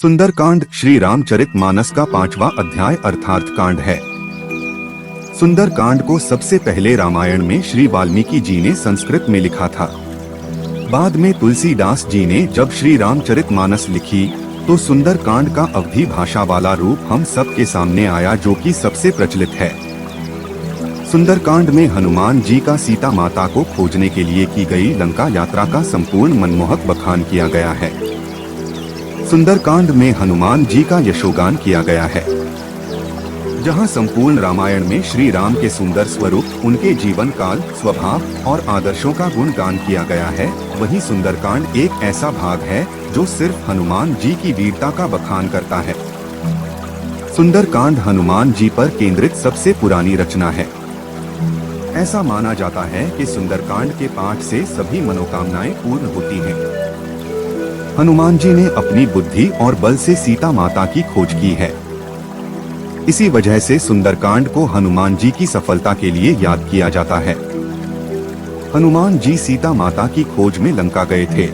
सुंदरकांड श्री रामचरितमानस का 5वां अध्याय अर्थार्थ कांड है। सुंदरकांड को सबसे पहले रामायण में श्री वाल्मीकि जी ने संस्कृत में लिखा था। बाद में तुलसीदास जी ने जब श्री रामचरितमानस लिखी तो सुंदरकांड का अवधी भाषा वाला रूप हम सब के सामने आया, जो कि सबसे प्रचलित है। सुंदरकांड में हनुमान जी का सीता माता को खोजने के लिए की गई लंका यात्रा का संपूर्ण मनमोहक बखान किया गया है। सुंदरकांड में हनुमान जी का यशोगान किया गया है। जहां संपूर्ण रामायण में श्री राम के सुंदर स्वरूप, उनके जीवन काल, स्वभाव और आदर्शों का गुणगान किया गया है, वहीं सुंदरकांड एक ऐसा भाग है जो सिर्फ हनुमान जी की वीरता का बखान करता है। सुंदरकांड हनुमान जी पर केंद्रित सबसे पुरानी रचना है। ऐसा माना जाता है कि सुंदरकांड के पाठ से सभी मनोकामनाएं पूर्ण होती हैं। हनुमान जी ने अपनी बुद्धि और बल से सीता माता की खोज की है। इसी वजह से सुंदरकांड को हनुमान जी की सफलता के लिए याद किया जाता है। हनुमान जी सीता माता की खोज में लंका गए थे।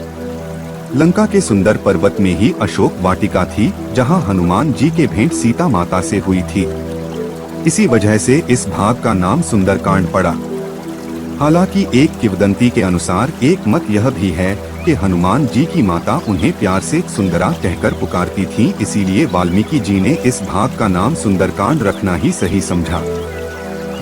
लंका के सुंदर पर्वत में ही अशोक वाटिका थी, जहां हनुमान जी के भेंट सीता माता से हुई थी। इसी वजह से इस भाग का नाम सुंदरकांड पड़ा। हालांकि एक किंवदंती के अनुसार एक मत यह भी है कि हनुमान जी की माता उन्हें प्यार से सुंदरा कहकर पुकारती थीं, इसीलिए वाल्मीकि जी ने इस भाग का नाम सुंदरकांड रखना ही सही समझा।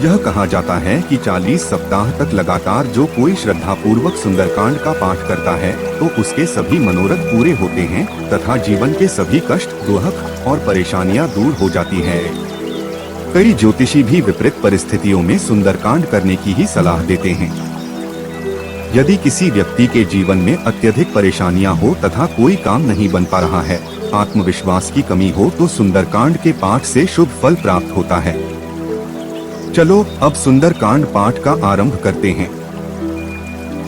यह कहा जाता है कि 40 सप्ताह तक लगातार जो कोई श्रद्धापूर्वक सुंदरकांड का पाठ करता है तो उसके सभी मनोरथ पूरे होते हैं तथा जीवन के सभी कष्ट, दुख और परेशानियां दूर हो जाती हैं। कई ज्योतिषी भी विपरीत परिस्थितियों में सुंदरकांड करने की ही सलाह देते हैं। यदि किसी व्यक्ति के जीवन में अत्यधिक परेशानियां हो तथा कोई काम नहीं बन पा रहा है, आत्मविश्वास की कमी हो, तो सुंदरकांड के पाठ से शुभ फल प्राप्त होता है। चलो अब सुंदरकांड पाठ का आरंभ करते हैं।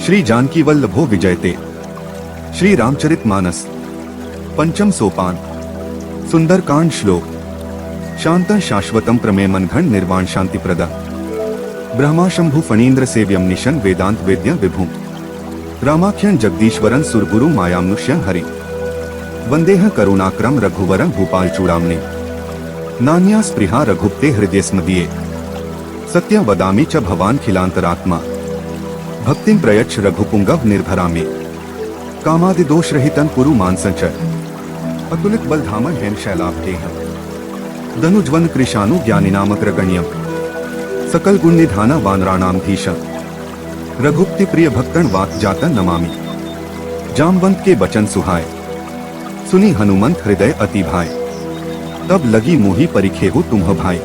श्री जानकी वल्लभो विजयते। श्री रामचरितमानस पंचम सोपान। सुंदरकांड श्लोक। शांत शाश्वतम प्रमेय मनघन निर्वाण शांति प्रदा। ब्रह्मा शंभु फणीन्द्र सेव्यम निशन वेदांत वेद्य विभु। रामाख्यन जगदीश्वरन सुरगुरु मायामनुष्यं हरि। वंदेह करुणाक्रम रघुवरं भूपाल चूड़ामणि। नान्या स्पृहा रघुप्ते हृदय स्मदीये। सत्य वदामि च भवान खिलांतरात्मा। भक्तिं प्रयच्छ रघुपुंगव निर्भरामि। कामादिदोष रहितं कुरु मानसंच। अतुलित बलधामन हेम शैलाभेह। धनुज्वन कृशानु ज्ञानिनामग्रगण्यम। सकल गुण निधान वानराणाम धीश। रघुपति प्रिय भक्तन वात जातन नमामि। जामवंत के बचन सुहाय। सुनी हनुमंत हृदय अति भाई। तब लगी मोही परिखेहु तुम्ह भाई।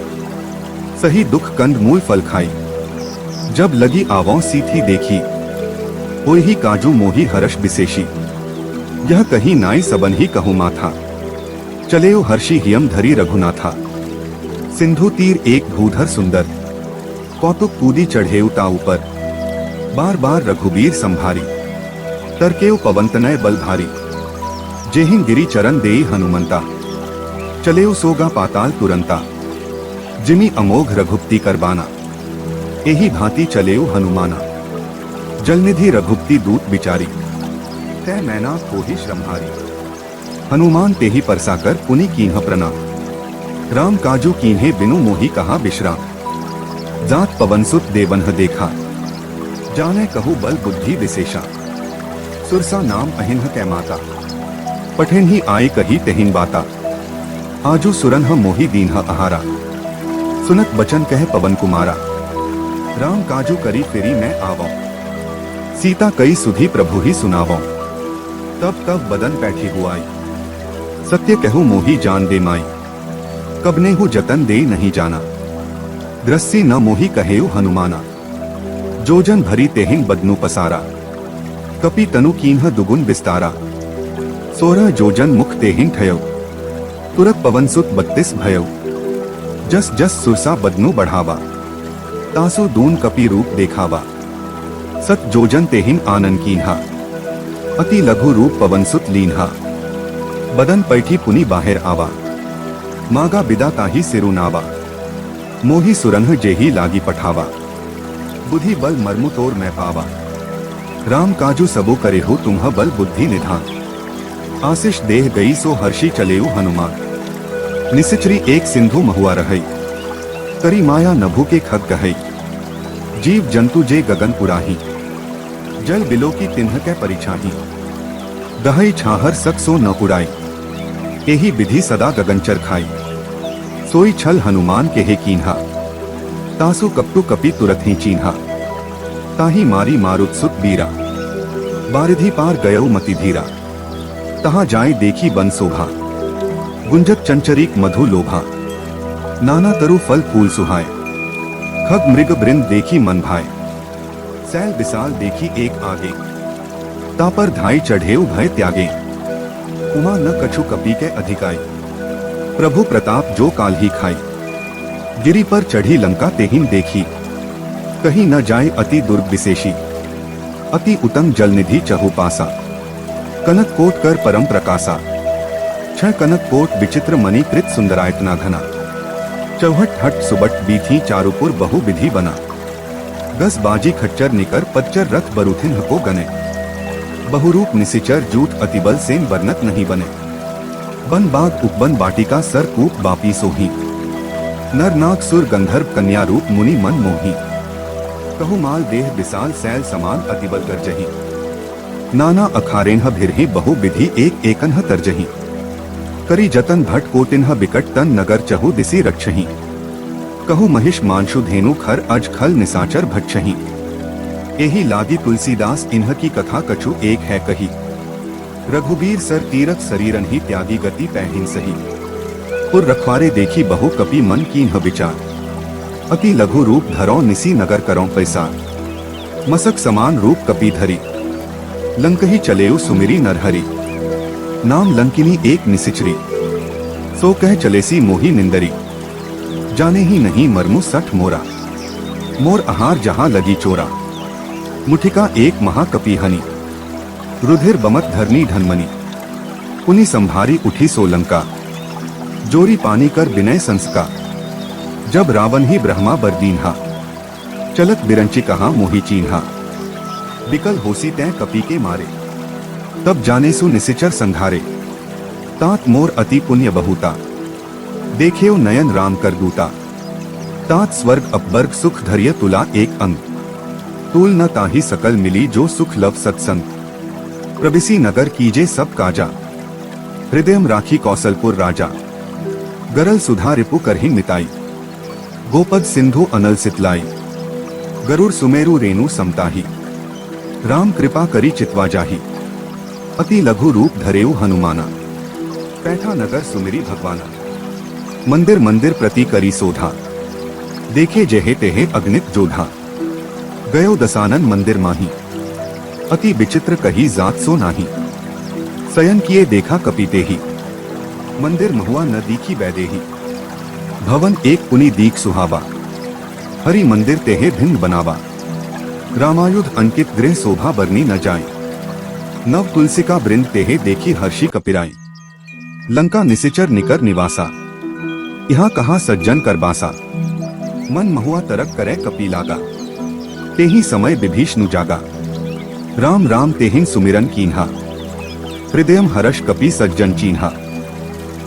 सही दुख कंद मूल फल खाई। जब लगी आवों सीथी देखी। होय ही काजू मोही हर्ष विशेषी। यह कहीं नाई सबन ही कहु माथा। चलेउ हर्षि हियम धरी रघुनाथा। सिंधु तीर एक भूधर सुंदर। कौतुक कूदी चढ़ेउ ताऊ पर। बार बार रघुबीर संभारी। तरकेउ पवंतनय बल भारी। जेहिं गिरि चरण देई हनुमंता। चलेउ सोगा पाताल तुरंता। जिमि अमोघ रघुपति करबाना। एही भांति चलेउ हनुमाना। जलनिधि रघुपति दूत बिचारी। तै मैना कोहि श्रमहारी। हनुमान तेहि परसाकर पुनि कीन्ह प्रणाम। राम काजू कीन्हे बिनु मोहि कहा बिश्राम। जात पवनसुत देवन्ह देखा। जाने कहु बल बुद्धि विशेषा। सुरसा नाम अहिन्ह कै माता। पठेन ही आए कही तेहिन बाता। आजू सुरन्ह मोहि दीन्ह आहारा। सुनत बचन कह पवन कुमारा। राम काजू करी फिरी मैं आवो। सीता कई सुधी प्रभु ही सुनावो। तब तब बदन बैठी हुआई। सत्य कहूँ मोही जान दे माई। कबने हु जतन दे नहीं जाना। दृष्टि न मोही कहेउ हनुमाना। जोजन भरी तेहिन बदनु पसारा। कपि तनु कीन्ह दुगुन विस्तारा। 16 जोजन मुख तेहिन ठयउ। तुरत पवनसुत 32 भयउ। जस जस सुरसा बदनु बढ़ावा। तासु दून कपि रूप देखावा। सत जोजन तेहिन आनन कीन्हा। अति लघु रूप पवनसुत लीन्हा। बदन पैठी पुनि बाहर आवा। मागा बिदा ताही सिरु नावा। मोही सुरन्ह जेही लागी पठावा। बुद्धि बल मर्मु तोर मैं पावा। राम काजू सबो करे हो तुम्ह बल बुद्धि निधान। आशीष देह गई सो हर्षी चलेऊ हनुमान। निसिचरी एक सिंधु महुआ रहई, करी माया नभु के खग गहई। जीव जंतु जे गगन पुराही, जल बिलो की तिन्ह कै परिछाही। दहई छाहर सक सो न उड़ाई, एही विधि सदा गगनचर खाई। सोई छल हनुमान के हे कीन्हा, तासु कपटु कपि तुरत ही चीन्हा। ताही मारी मारुत सुत बीरा, बारिधि पार गयऊ मति धीरा। तहाँ जाय देखी बन शोभा, गुंजत चंचरीक मधु लोभा। नाना तरु फल फूल सुहाय, खग मृग वृंद देखी मन भाए। सैल विशाल देखी एक आगे, तापर धाई चढ़ेऊ भय त्यागे। उमा न कछु कपि के अधिकाई, प्रभु प्रताप जो काल ही खाई। गिरि पर चढ़ी लंका तेहिन देखी, कहीं न जाए अति दुर्ग विशेषी। अति उत्तम जल निधि चहु पासा, कनक कोट कर परम प्रकाशा। छह कनक कोट विचित्र मणि कृत सुंदरायतना घना। चौहट हट सुबट बीथी चारुपुर बहु विधि बना। गस बाजी खच्चर निकर पच्चर रथ बरुथिन को गने। बहुरूप निसिचर जूट अतिबल सेन वर्णत नहीं बने। बन बाग उपबन बाटिका सर कूप बापी सोही। नर नाग सुर गंधर्व कन्या रूप मुनि मन मोही। कहु माल देह विशाल सैल समान अतिबल गर्जही। नाना अखारेन्ह भिरहि बहु विधि एक एकन्ह तरजही। करी जतन भट कोटिन्ह बिकट तन नगर चहु दिसी रक्षही। कहु महिष मांशु धेनु खर अज खल निसाचर भक्षही। एही लागी तुलसीदास इन्ह की कथा कछु एक है कही। रघुबीर सर तीरथ शरीरन ही त्यागी गति पैहिन सही। पुर रखवारे देखी बहु कपि मन कीन्ह विचार। अति लघु रूप धरो निसी नगर करो पैसा। मसक समान रूप कपि धरी, लंकही चलेऊ सुमिरी नरहरि। नाम लंकिनी एक निसिचरी, सो कह चलेसी मोही निंदरी। जाने ही नहीं मरमु सठ मोरा, मोर आहार जहां लगी चोरा। मुठिका एक महाकपि हनी, रुधिर बमत धरनी धनमनी। पुनि संभारी उठी सोलंका, जोरी पानी कर विनय संस्का। जब रावण ही ब्रह्मा बर दीन्हा, चलत बिरंची कहा मोही चीन्हा। बिकल होसी तै कपि के मारे, तब जाने सु निसिचर संघारे। तात मोर अति पुण्य बहुता, देखेऊ नयन राम कर दूता। तात स्वर्ग अपवर्ग सुख धर्य तुला एक अंग। तूल न ताही सकल मिली जो सुख लव सत्संग। प्रबिसी नगर कीजे सब काजा, हृदयम राखी कौशलपुर राजा। गरल सुधा रिपु करहि मिताई, गोपद सिंधु अनल सितलाई। गरुड़ सुमेरु रेणु समताही, राम कृपा करी चितवा जाही। अति लघु रूप धरेऊ हनुमाना, पैठा नगर सुमिरी भगवाना। मंदिर मंदिर प्रति करी सोधा, देखे जेहे तेहे अग्नित जोधा। गयो दसानन मंदिर माही, अति विचित्र कही जात सो नाही। शयन किए देखा कपि तेहि, मंदिर महुआ न दीखी बैदेही। भवन एक पुनि दीख सुहावा, हरि मंदिर तेहे भिन्न बनावा। रामायुध अंकित गृह शोभा बरनी न जाए, नव तुलसिका वृंद तेहे देखी हर्षी कपिराई। लंका निसिचर निकर निवासा, यहाँ कहा सज्जन कर बासा। मन महुआ तरक करे कपि लागा, तेही समय विभीषण जागा। राम राम तेहिन सुमिरन कीन्हा, हृदयम हर्ष कपि सज्जन चीन्हा।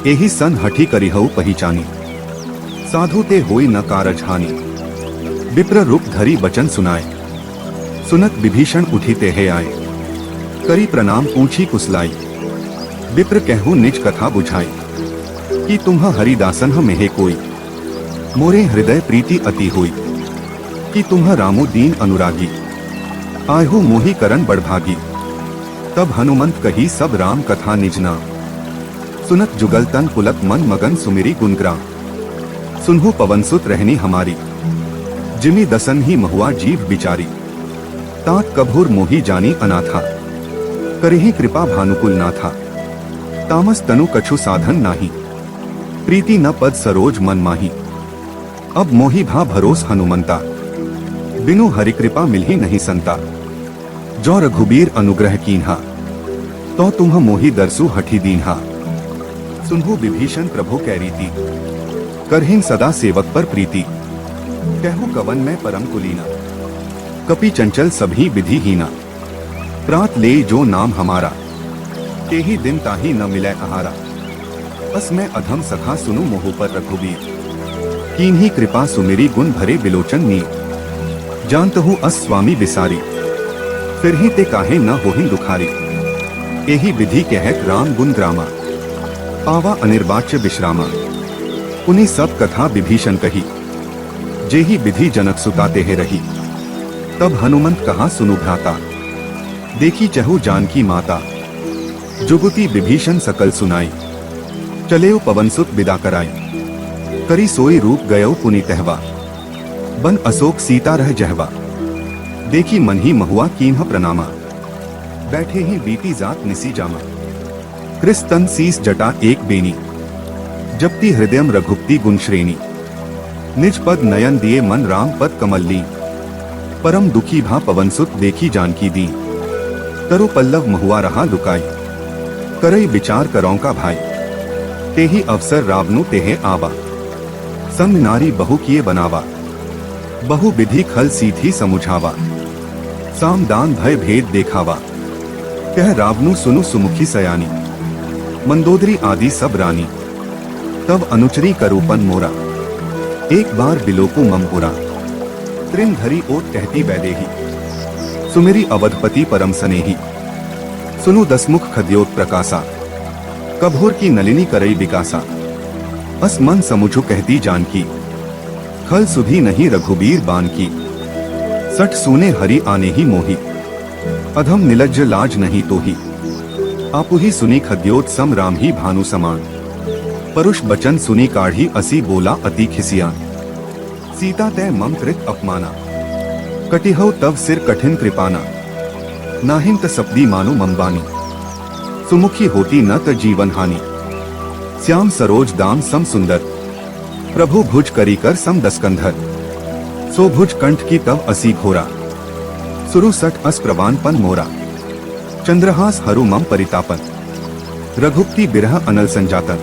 एही सन हठी करिहउ पहिचानी, साधु ते होई न कारज हानि। विप्र रूप धरी वचन सुनाए, सुनत विभीषण उठी तेहे आए। करी प्रणाम पूछी कुशलाई, विप्र कहु निज कथा बुझाई। कि तुम्ह हरिदासन मेहे कोई, मोरे हृदय प्रीति अति होई। कि तुम्ह रामो दीन अनुरागी, आयहु मोहि करन बड़भागी। तब हनुमंत कही सब राम कथा निज नाम, सुनत जुगल तन पुलक मन मगन सुमिरी गुणग्राम। सुनहु पवन सुत रहनी हमारी, जिमि दसन ही महुआ जीव बिचारी। तात कभुर मोही जानी अनाथा, करहि कृपा भानुकुल नाथा। तामस तनु कछु साधन नाही, प्रीति न पद सरोज मन माही। अब मोहि भा भरोस हनुमंता, बिनु हरि कृपा मिलहि नहीं संता। जो रघुबीर अनुग्रह कीन्हा, तो तुम मोहि दरसु हठी दीन्हा। सुनहु विभीषण प्रभु कै रीति, करहिन सदा सेवक पर प्रीति। कहु कवन में परम कुलीना, कपि चंचल सभी विधि हीना। प्रात ले जो नाम हमारा, के ही दिन ताही न मिले आहारा। अस मैं अधम सखा सुनु मोह पर रघुबीर, कीन्ही कृपा सुमेरी गुण भरे बिलोचन नीर। जानत हूँ अस स्वामी बिसारी, फिर ही ते काहे न होहिं दुखारी। एही विधि कहत राम गुण ग्रामा, पावा अनिर्वाच्य विश्रामा। उन्हीं सब कथा विभीषण कही, जेही विधि जनक सुता तेह रही। तब हनुमंत कहा सुनु भ्राता, देखी चहु जानकी माता। जुगुति विभीषण सकल सुनाई, चलेउ पवन सुत विदा कराई। करी सोई रूप गयो पुनि तहवा, बन अशोक सीता रह जहवा। देखी मन ही महुआ कीन्ह प्रणामा, बैठे ही बीती जात निसी जामा। कृस्तन सीस जटा एक बेनी, जपती हृदयम रघुपति गुण श्रेणी। निज पद नयन दिए मन राम पद कमल ली, परम दुखी भा पवन सुत देखी जानकी दी। तरु पल्लव महुआ रहा लुकाई, करई विचार करौ का भाई। तेही अवसर रावनु तेहे आवा, संग नारी बहु किए बनावा। बहु विधि खल सीधी समुझावा, साम दान भय भेद देखावा। कह रावनु सुनु सुमुखी सयानी, मंदोदरी आदि सब रानी। तब अनुचरी करूपन मोरा, एक बार बिलोकु ममपुरा। त्रिन धरी ओट कहती वैदेही, सुमेरी अवधपति परम सनेही। सुनु दसमुख खद्योत प्रकाशा, कभोर की नलिनी करई विकासा। अस मन समुझु कहती जानकी, खल सुधी नहीं रघुबीर बान की। सठ सूने हरि आने ही मोही, अधम निलज्ज लाज नहीं तो ही। आपु ही सुनी खद्योत सम राम ही भानु समान। परुष बचन सुनी काढ़ी असी बोला अति खिसियान। सीता तय मम कृत अपमाना, कटिहौ तव सिर कठिन कृपाना। नाहिं त सपदी मानो ममबानी, सुमुखी होती न त जीवन हानि। श्याम सरोज दाम सम सुंदर, प्रभु भुज करी कर सम दस्कंधर। सो भुज कंठ की तव असी घोरा, सुरु सठ अस प्रवानपन मोरा। चंद्रहास हरु मम परितापन, रघुपति बिरह अनल संजातन।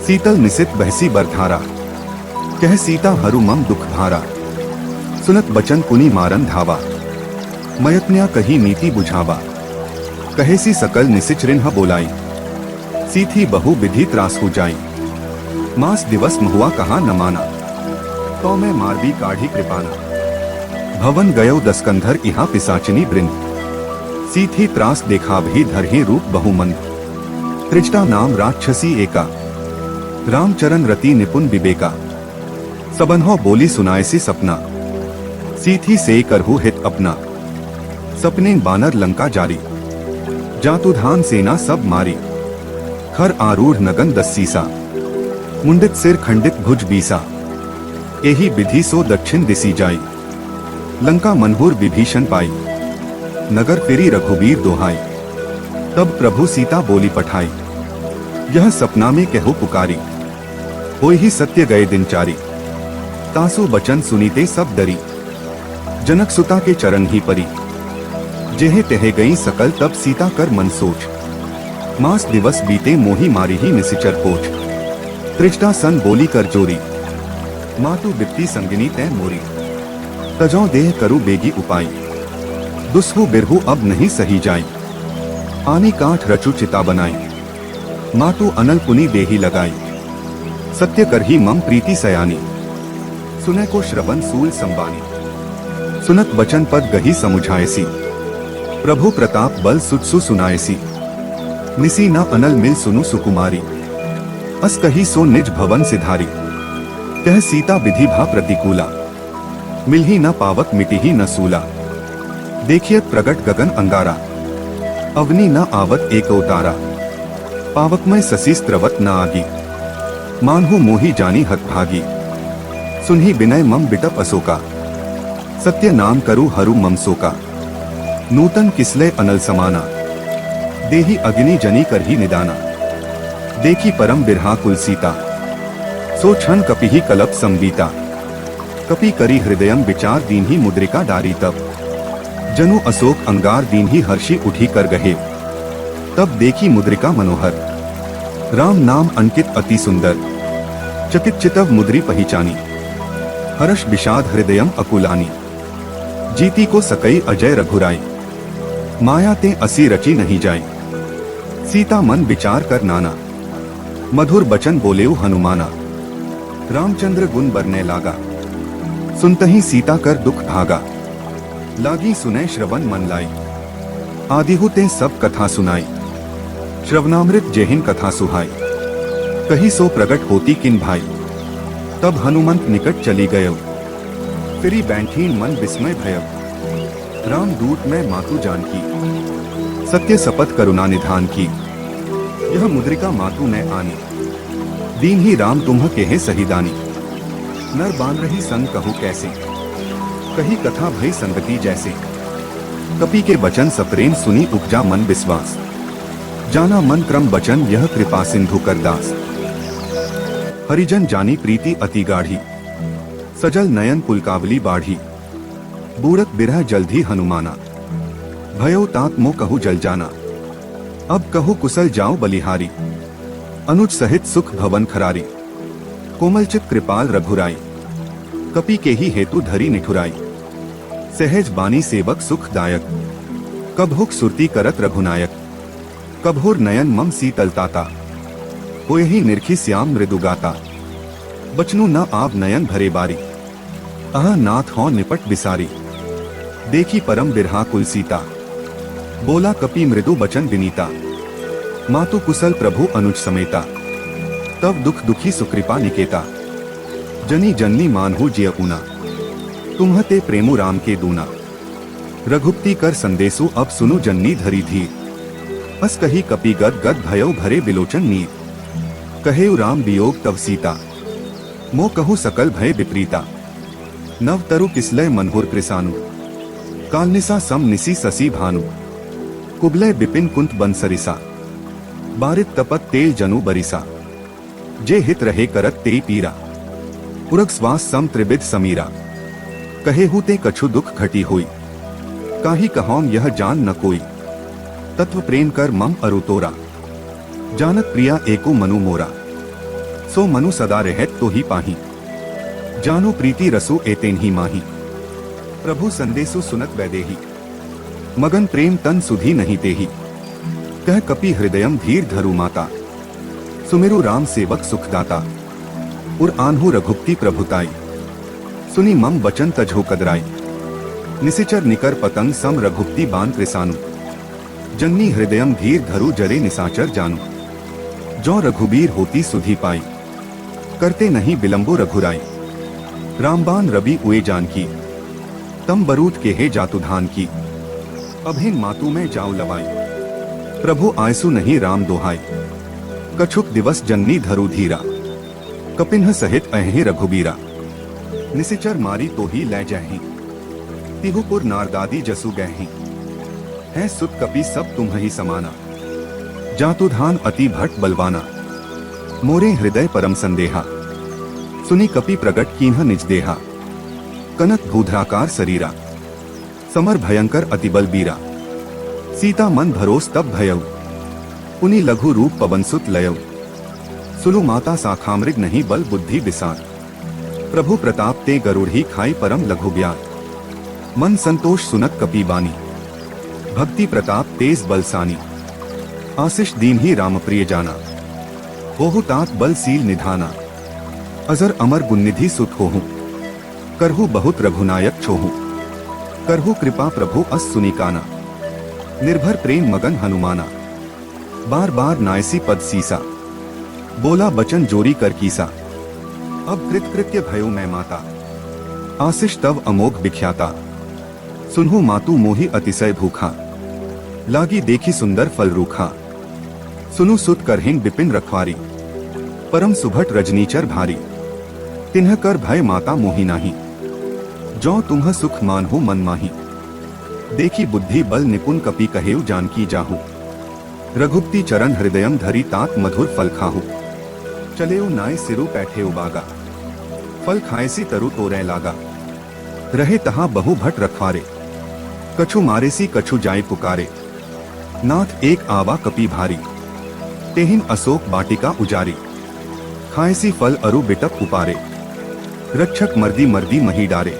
शीतल निसित बहसी बरधारा, कह सीता हरु मम दुख भारा। सुनत बचन पुनि मारन धावा, मयत्न्या कही नीति बुझावा। कहेसी सकल निसिच रिन्ह बोलाई, सीथी बहु विधि त्रास हो जाई। मास दिवस महुआ कहा न माना, तो मैं मारबी काढ़ी कृपाना। भवन गयो दस्कंधर इहा पिसाचिनी वृंद, सीथी त्रास देखा भी धरहे रूप बहुमंद। त्रिजटा नाम राक्षसी एका, रामचरण रति निपुण विवेका। सबन्हो बोली सुनायसी सपना, सीथी से करहु हित अपना। सपने बानर लंका जारी, जातुधान सेना सब मारी। खर आरूढ़ नगन दस्सीसा, मुंडित सिर खंडित भुज बीसा। एही विधि सो दक्षिण दिसी जाई, लंका मनहूर विभीषण पाई। नगर फिरी रघुबीर दोहाई, तब प्रभु सीता बोली पठाई। यह सपना में कहो पुकारी, होई ही सत्य गए दिनचारी। तासु बचन सुनीते सब डरी, जनक सुता के चरण ही परी। जेहे तहे गई सकल तब सीता कर मन सोच, मास दिवस बीते मोही मारी ही निसिचर पोच। त्रिजटा सन बोली कर जोरी, मातु बिप्ती संगिनी तय मोरी। तजौ देह करु बेगी उपाय, दुस्हु बिरहु अब नहीं सही जाई। आनी काठ रचु चिता बनाई, मातु अनल पुनि देही लगाई। सत्य कर ही मम प्रीति सयानी, सुने को श्रवण सूल संबानी। सुनत बचन पद गही समुझायसी, प्रभु प्रताप बल सुतसु सुनायसी। निसी न अनल मिल सुनु सुकुमारी, अस कही सो निज भवन सिधारी। कह सीता विधि भा प्रतिकूला, मिल ही न पावक मिटी ही न सूला। देखियत प्रगट गगन अंगारा, अवनी न आवत एक उतारा। पावक में ससी स्त्रवत न आगी, मानहु मोही जानी हत भागी। सुनहि विनय मम बिटप अशोका, सत्य नाम करु हरु मम सोका। नूतन किसले अनल समाना, देही अग्नि जनी कर ही निदाना। देखी परम बिरहा कुल सीता, सो क्षण कपि ही कलप संबीता। कपि करी हृदयम विचार दीन ही मुद्रिका डारी तब। जनु अशोक अंगार दीन ही हर्षि उठी कर गहे। तब देखी मुद्रिका मनोहर, राम नाम अंकित अति सुंदर। चकित चितव मुद्री पहचानी, हर्ष विषाद हृदयम अकुलानी। जीती को सकई अजय रघुराई, माया ते असी रची नहीं जाई। सीता मन विचार कर नाना, मधुर बचन बोलेउ हनुमाना। रामचंद्र गुण बरने लागा, सुनतहि सीता कर दुख भागा। लागी सुनै श्रवण मन लाई, आदिहु ते सब कथा सुनाई। श्रवणामृत जेहिन कथा सुहाई, कही सो प्रगट होती किन भाई। तब हनुमंत निकट चली गयो, फिरी बैंठीन मन विस्मय भयउ। राम दूत में मातु जानकी, सत्य शपथ करुणा निधान की। यह मुद्रिका मातु ने आनी, दीन ही राम तुम्ह केहे सही दानी। नर बान रही संग कहु कैसे, कही कथा भई संगति जैसे। कपि के बचन सप्रेम सुनी उपजा मन विश्वास। जाना मन क्रम बचन यह कृपा सिंधु कर दास। हरिजन जानी प्रीति अति गाढ़ी, सजल नयन पुलकावली बाढ़ी। बूढ़त बिरह जल्दी हनुमाना, भयो तात मो कहु जल जाना। अब कहु कुशल जाओ बलिहारी, अनुज सहित सुख भवन खरारी। कोमलचित कृपाल रघुराई, कपि के ही हेतु धरी निठुराई। सहज बानी सेवक सुखदायक, कबहुक सुरती करत रघुनायक। कबहुर नयन मम शीतलताता, होय ही निरखी श्याम मृदुगाता। बचनु न आव नयन भरे बारी, अह नाथ हो निपट बिसारी। देखी परम बिरहा कुल सीता, बोला कपि मृदु बचन विनीता। मातु कुशल प्रभु अनुज समेता, तब दुख दुखी सुकृपा निकेता। जनी जननी मानहु जिय ऊना, तुम्ह ते प्रेमु राम के दूना। रघुपति कर संदेशु अब सुनु जननी धरी धीर। अस कही कपि गद गद भयउ भरे बिलोचन नीर। कहेउ राम वियोग तव सीता, मो कहु सकल भय विपरीता। नव तरु किसलय मनहुर कृसानु, कालनिसा सम निसी ससी भानु। कुबलय बिपिन कुंत बन सरिसा, बारित तपत तेल जनु बरिसा। जे हित रहे करत ते पीरा, पुरग श्वास सम त्रिबिद समीरा। कहे हुते कछु दुख घटी हुई, काहि कहौम यह जान न कोई। तत्व प्रेम कर मम अरु तोरा, जानत प्रिया एको मनु मोरा। सो मनु सदा रहत तो ही पाही, जानो प्रीति रसु एतेन ही माही। प्रभु संदेशु सुनत वैदेही, मगन प्रेम तन सुधी नहीं तेही। कह कपि हृदयम धीर धरु माता, सुमिरु राम सेवक सुखदाता। उर आन्हु रघुपति प्रभुताई, सुनी मम बचन तजहो कदराई। निसिचर निकर पतंग सम रघुपति बान कृसानु, जन्नी हृदयम धीर धरु जरे निसाचर जानु। जो रघुबीर होती सुधी पाई, करते नहीं विलंबो रघुराई। रामबान रवि उए जानकी, तम बरूद के हे जातु धान की। अभिन मातु में जाऊ लवाई, प्रभु आयसु नहीं राम दोहाई। कछुक दिवस जन्नी धरु धीरा, कपिन्ह सहित अहे रघुबीरा। निसिचर मारी तो ही लै जाही, तिहुपुर नारदादी जसु गही। है सुत कपि सब तुम ही समाना, जातु धान अति भट बलवाना। मोरे हृदय परम संदेहा, सुनी कपि प्रगट कीन्ह निज देहा। कनक भूधराकार शरीरा, समर भयंकर अतिबल बीरा। सीता मन भरोस तब भयउ, पुनि लघु रूप पवनसुत लयउ। सुलु माता साखामृग नहीं बल बुद्धि विसान, प्रभु प्रताप ते गरुड़ी खाई परम लघु ज्ञान। मन संतोष सुनत कपि बानी, भक्ति प्रताप तेज बलसानी। आशीष दीन ही राम प्रिय जाना, होहु तात बल सील निधाना। अजर अमर गुणनिधि सुत होहु, करहु बहुत रघुनायक छोहु। करहु कृपा प्रभु अस सुनिकाना, निर्भर प्रेम मगन हनुमाना। बार बार नायसी पद सीसा, बोला बचन जोरी कर कीसा। अब कृतकृत्य भयो मैं माता, आशीष तव अमोघ विख्याता। सुनहु मातु मोहि अतिशय भूखा, लागी देखी सुंदर फल रूखा। सुनु सुत करहिन बिपिन रखवारी, परम सुभट रजनीचर भारी। तिन्ह कर भय माता मोहि नाही, जो तुम्ह सुख मानहु मन माही। देखी बुद्धि बल निपुण कपि कहेउ जानकी जाहु। रघुपति चरण हृदयम धरी तात मधुर फल खाहु। चलेउ नाय सिरु बैठेउ बागा, फल खाएसी तरु तोरै लागा। रहे तहाँ बहु भट रखवारे, कछु मारेसी कछु जाय पुकारे। नाथ एक आवा कपि भारी, तेहिन अशोक बाटिका उजारी। खाएसी फल अरु बिटप उपारे, रक्षक मर्दी मर्दी मही डारे।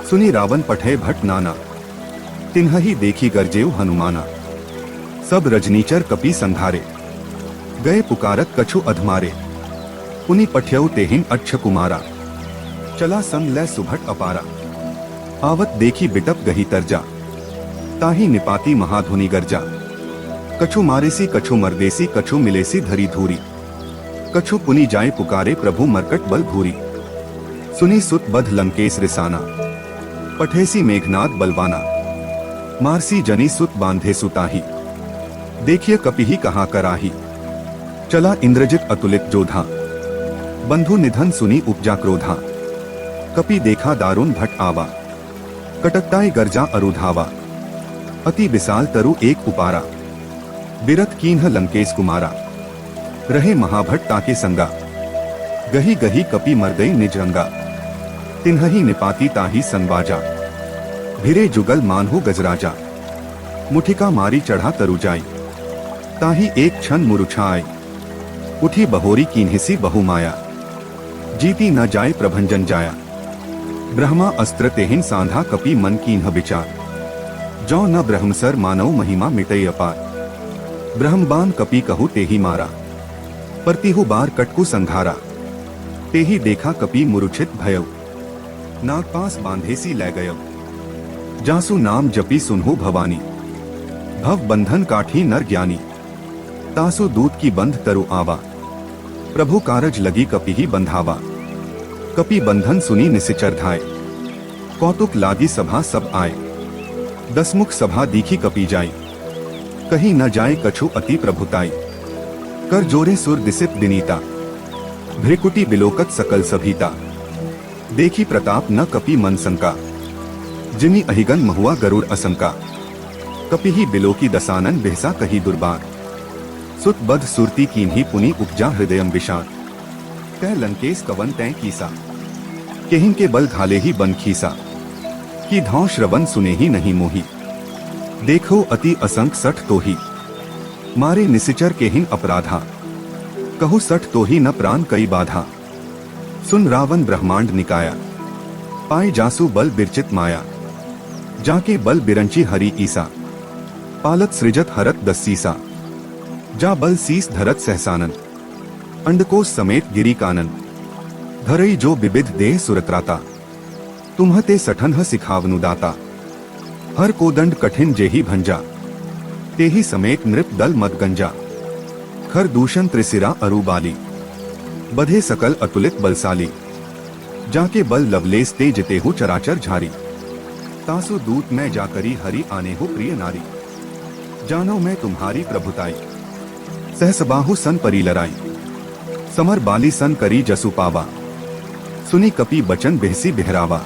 सुनी रावण पठे भट नाना, तिन्ह ही देखी गरजेउ हनुमाना। सब रजनीचर कपि संधारे, गए पुकारत कछु अधमारे। पुनि पठ्यउ तेहिन अच्छ कुमारा, चला संग लै सुभट अपारा। आवत देखी बिटप गही तरजा, ताही निपाती महाधुनि गर्जा। कछु मारेसी कछु मरदेसी, कछु मिलेसी धरी धूरी। कछु पुनि जाए पुकारे, प्रभु मरकट बल भूरी। सुनी सुत बध लंकेश रिसाना, पठेसी मेघनाद बलवाना। मारसी जनी सुत बांधे सुताही, देखिए कपिही कहाँ कराही। चला इंद्रजित अतुलित जोधा, बंधु निधन सुनी उपजा क्रोधा। कपि देखा दारुण भट आवा, कटकताई गर्जा अरुधावा। अति विशाल तरु एक उपारा, बिरत कीन्ह लंकेश कुमारा। रहे महाभट ताके संगा, गही गही कपि मर गई निज रंगा। तिन्हही निपाती ताही संवाजा, भिरे जुगल मानहु गजराजा। मुठिका मारी चढ़ा तरु जाई, ताही एक क्षण मुरुछाई। उठी बहोरी कीन्हिसी बहुमाया, जीती न जाए प्रभंजन जाया। ब्रह्मा अस्त्र तेहिन सांधा, कपि मन कीन्ह विचार। जौ न ब्रह्मसर मानव महिमा मिटई अपार। ब्रह्मबान कपि कहु तेहि मारा, परतिहु बार कटकु संघारा। तेहि देखा कपि मुरुछित भयउ, नागपास बांधेसी लै गयउ। जासु नाम जपी सुनहु भवानी, भव बंधन काठी नर ज्ञानी। तासु दूत की बंध तरु आवा, प्रभु कारज लगी कपिही बंधावा। कपि बंधन सुनी निसिचर धाय, कौतुक लागी सभा सब आए। दसमुख सभा दीखी कपि जाई, कहीं न जाए कछु अति प्रभुताई। कर जोरे सुर दिसित विनीता, भ्रिकुटी बिलोकत सकल सभीता। देखी प्रताप न कपि मन संका, जिनी अहिगन महुआ गरुड़ असंका। कपिही बिलोकी दसानन बिहसा कही दुर्बार। सुत बध सुरती कीन्ही पुनि उपजा हृदयम विषाद। कह लंकेश कवन तै कीसा, केहिन के बल घाले ही बन खीसा। कि धौ श्रवण सुने ही नहीं मोही, देखो अति असंक सठ तो ही। मारे निसिचर केहिन अपराधा, कहु सठ तो ही न प्राण कई बाधा। सुन रावण ब्रह्मांड निकाया, पाए जासु बल बिरचित माया। जाके बल बिरंची हरि ईसा, पालत सृजत हरत दस्सीसा। जा बल सीस धरत सहसानन, अंडकोश समेत गिरी कानन। धरई जो विविध देह सुरत्राता, तुम्हते सठन सिखावनु दाता। हर को दंड कठिन जेही भंजा, तेही समेत नृप दल मद गंजा। खर दूषण त्रिसिरा अरुबाली, बधे सकल अतुलित बलशाली। जाके बल लवलेस ते जितेहु चराचर झारी। तासु दूत मैं जाकरी हरि आने हो प्रिय नारी। जानो मैं तुम्हारी प्रभुताई, सहसबाहु सन परी लराई। समर बाली सन करी जसु पावा, सुनी कपि बचन बिहसी बिहरावा।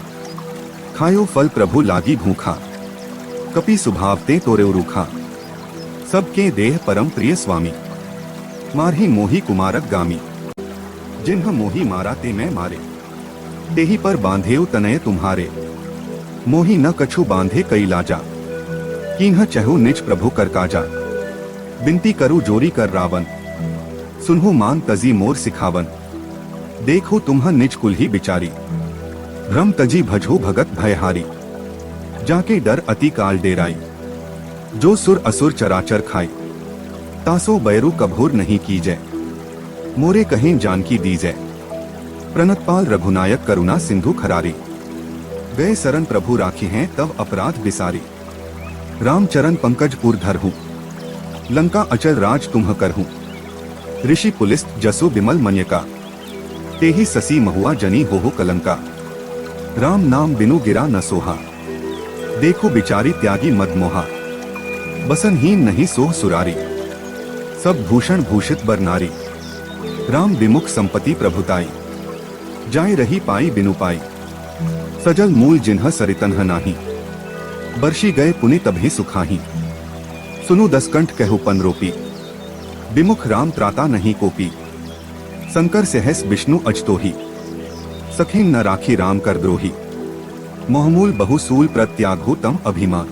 खायो फल प्रभु लागी भूखा, कपि सुभावते तोरे रूखा। सबके देह परम प्रिय स्वामी, मारही मोही कुमारक गामी। जिन्ह मोही मारा ते मैं मारे, तेही पर बांधेउ तनय तुम्हारे। मोही न कछु बांधे कई लाजा, कीन्ह चहु निज प्रभु कर काजा। बिनती करु जोरी कर रावण, सुनहु मान तजी मोर सिखावन। देखो तुम्ह निज कुल ही बिचारी, भ्रम तजी भजो भगत भयहारी। जाके डर अति काल डेराई, जो सुर असुर चराचर खाई। तासो बैरु कभोर नहीं कीजै, मोरे कहीं जानकी दीजै। प्रणतपाल रघुनायक करुणा सिंधु खरारी, गए सरन प्रभु राखी हैं तब अपराध बिसारी। रामचरण पंकज पुर धरहूँ, लंका अचल राज तुम्ह करहूँ। ऋषि पुलिस जसु बिमल मन्यका, तेही ससी महुआ जनी हो कलंका। राम नाम बिनु गिरा न सोहा, देखो बिचारी त्यागी मद मोहा। बसनहीन नहीं सोह सुरारी, सब भूषण भूषित बर नारी। राम विमुख संपत्ति प्रभुताई, जाए रही पाई बिनु पाई। सजल मूल जिन्ह सरितन्ह नाही, बरसी गए पुनि तभी सुखाही। सुनु दसकंठ कहु पन रोपी, विमुख राम त्राता नहीं कोपी। शंकर सहस विष्णु अजतोही, सखीन न राखी राम कर द्रोही। मोहमूल बहुसूल प्रत्याघु तम अभिमान,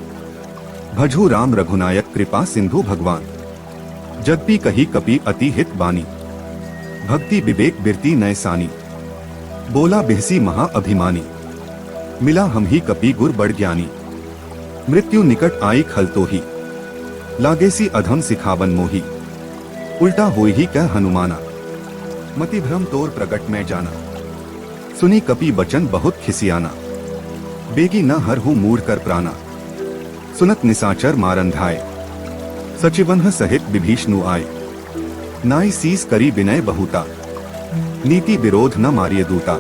भजु राम रघुनायक कृपा सिंधु भगवान। जद्पि कही कपि अति हित बानी, भक्ति विवेक बिरती नय सानी। बोला बिहसी महा अभिमानी, मिला हम ही कपि गुर बड़ ज्ञानी। मृत्यु निकट आई खल तो ही, लागेसी अधम सिखावन मोही, उल्टा होई ही कह हनुमाना। मति भ्रम तोर प्रगट में जाना, सुनी कपि बचन बहुत खिसियाना। बेगी न हर हूँ मूढ़ कर प्राणा, सुनत निसाचर मारन धाय। सचिवन सहित विभीषणु आए, नाई सीस करी विनय बहुता। नीति विरोध न मारिय दूता,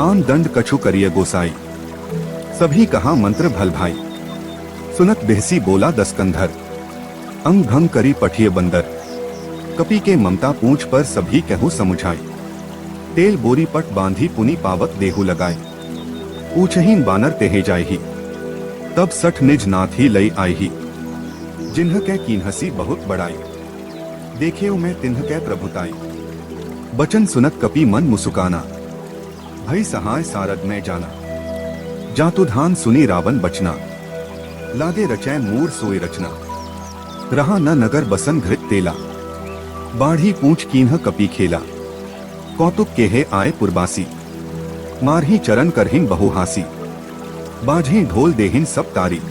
आन दंड कछु करिय गोसाई। सभी कहा मंत्र भल भाई, सुनत बिहसी बोला दस्कंधर। अंग भंग करी पठिय बंदर, कपि के ममता पूंछ पर सभी कहु समुझाई। तेल बोरी पट बांधी पुनि पावक देहु लगाए, पूछहीन बानर तेहे जायही। तब सठ निज नाथ ही लई आईही, जिन्ह कै कीन हसी बहुत बड़ाई। देखेउ मैं तिन्ह कै प्रभुताई, बचन सुनत कपि मन मुसुकाना। भई सहाय सारद में जाना, जातु धान सुनी रावण बचना। लागे रचै मूर सोई रचना, रहा न नगर बसन घृत तेला। बाढ़ी पूंछ कीन्ह कपि खेला, कौतुक केहे आए पुरबासी। मारही चरण करहिन बहुहासी, बाझें ढोल देहिन सब तारी।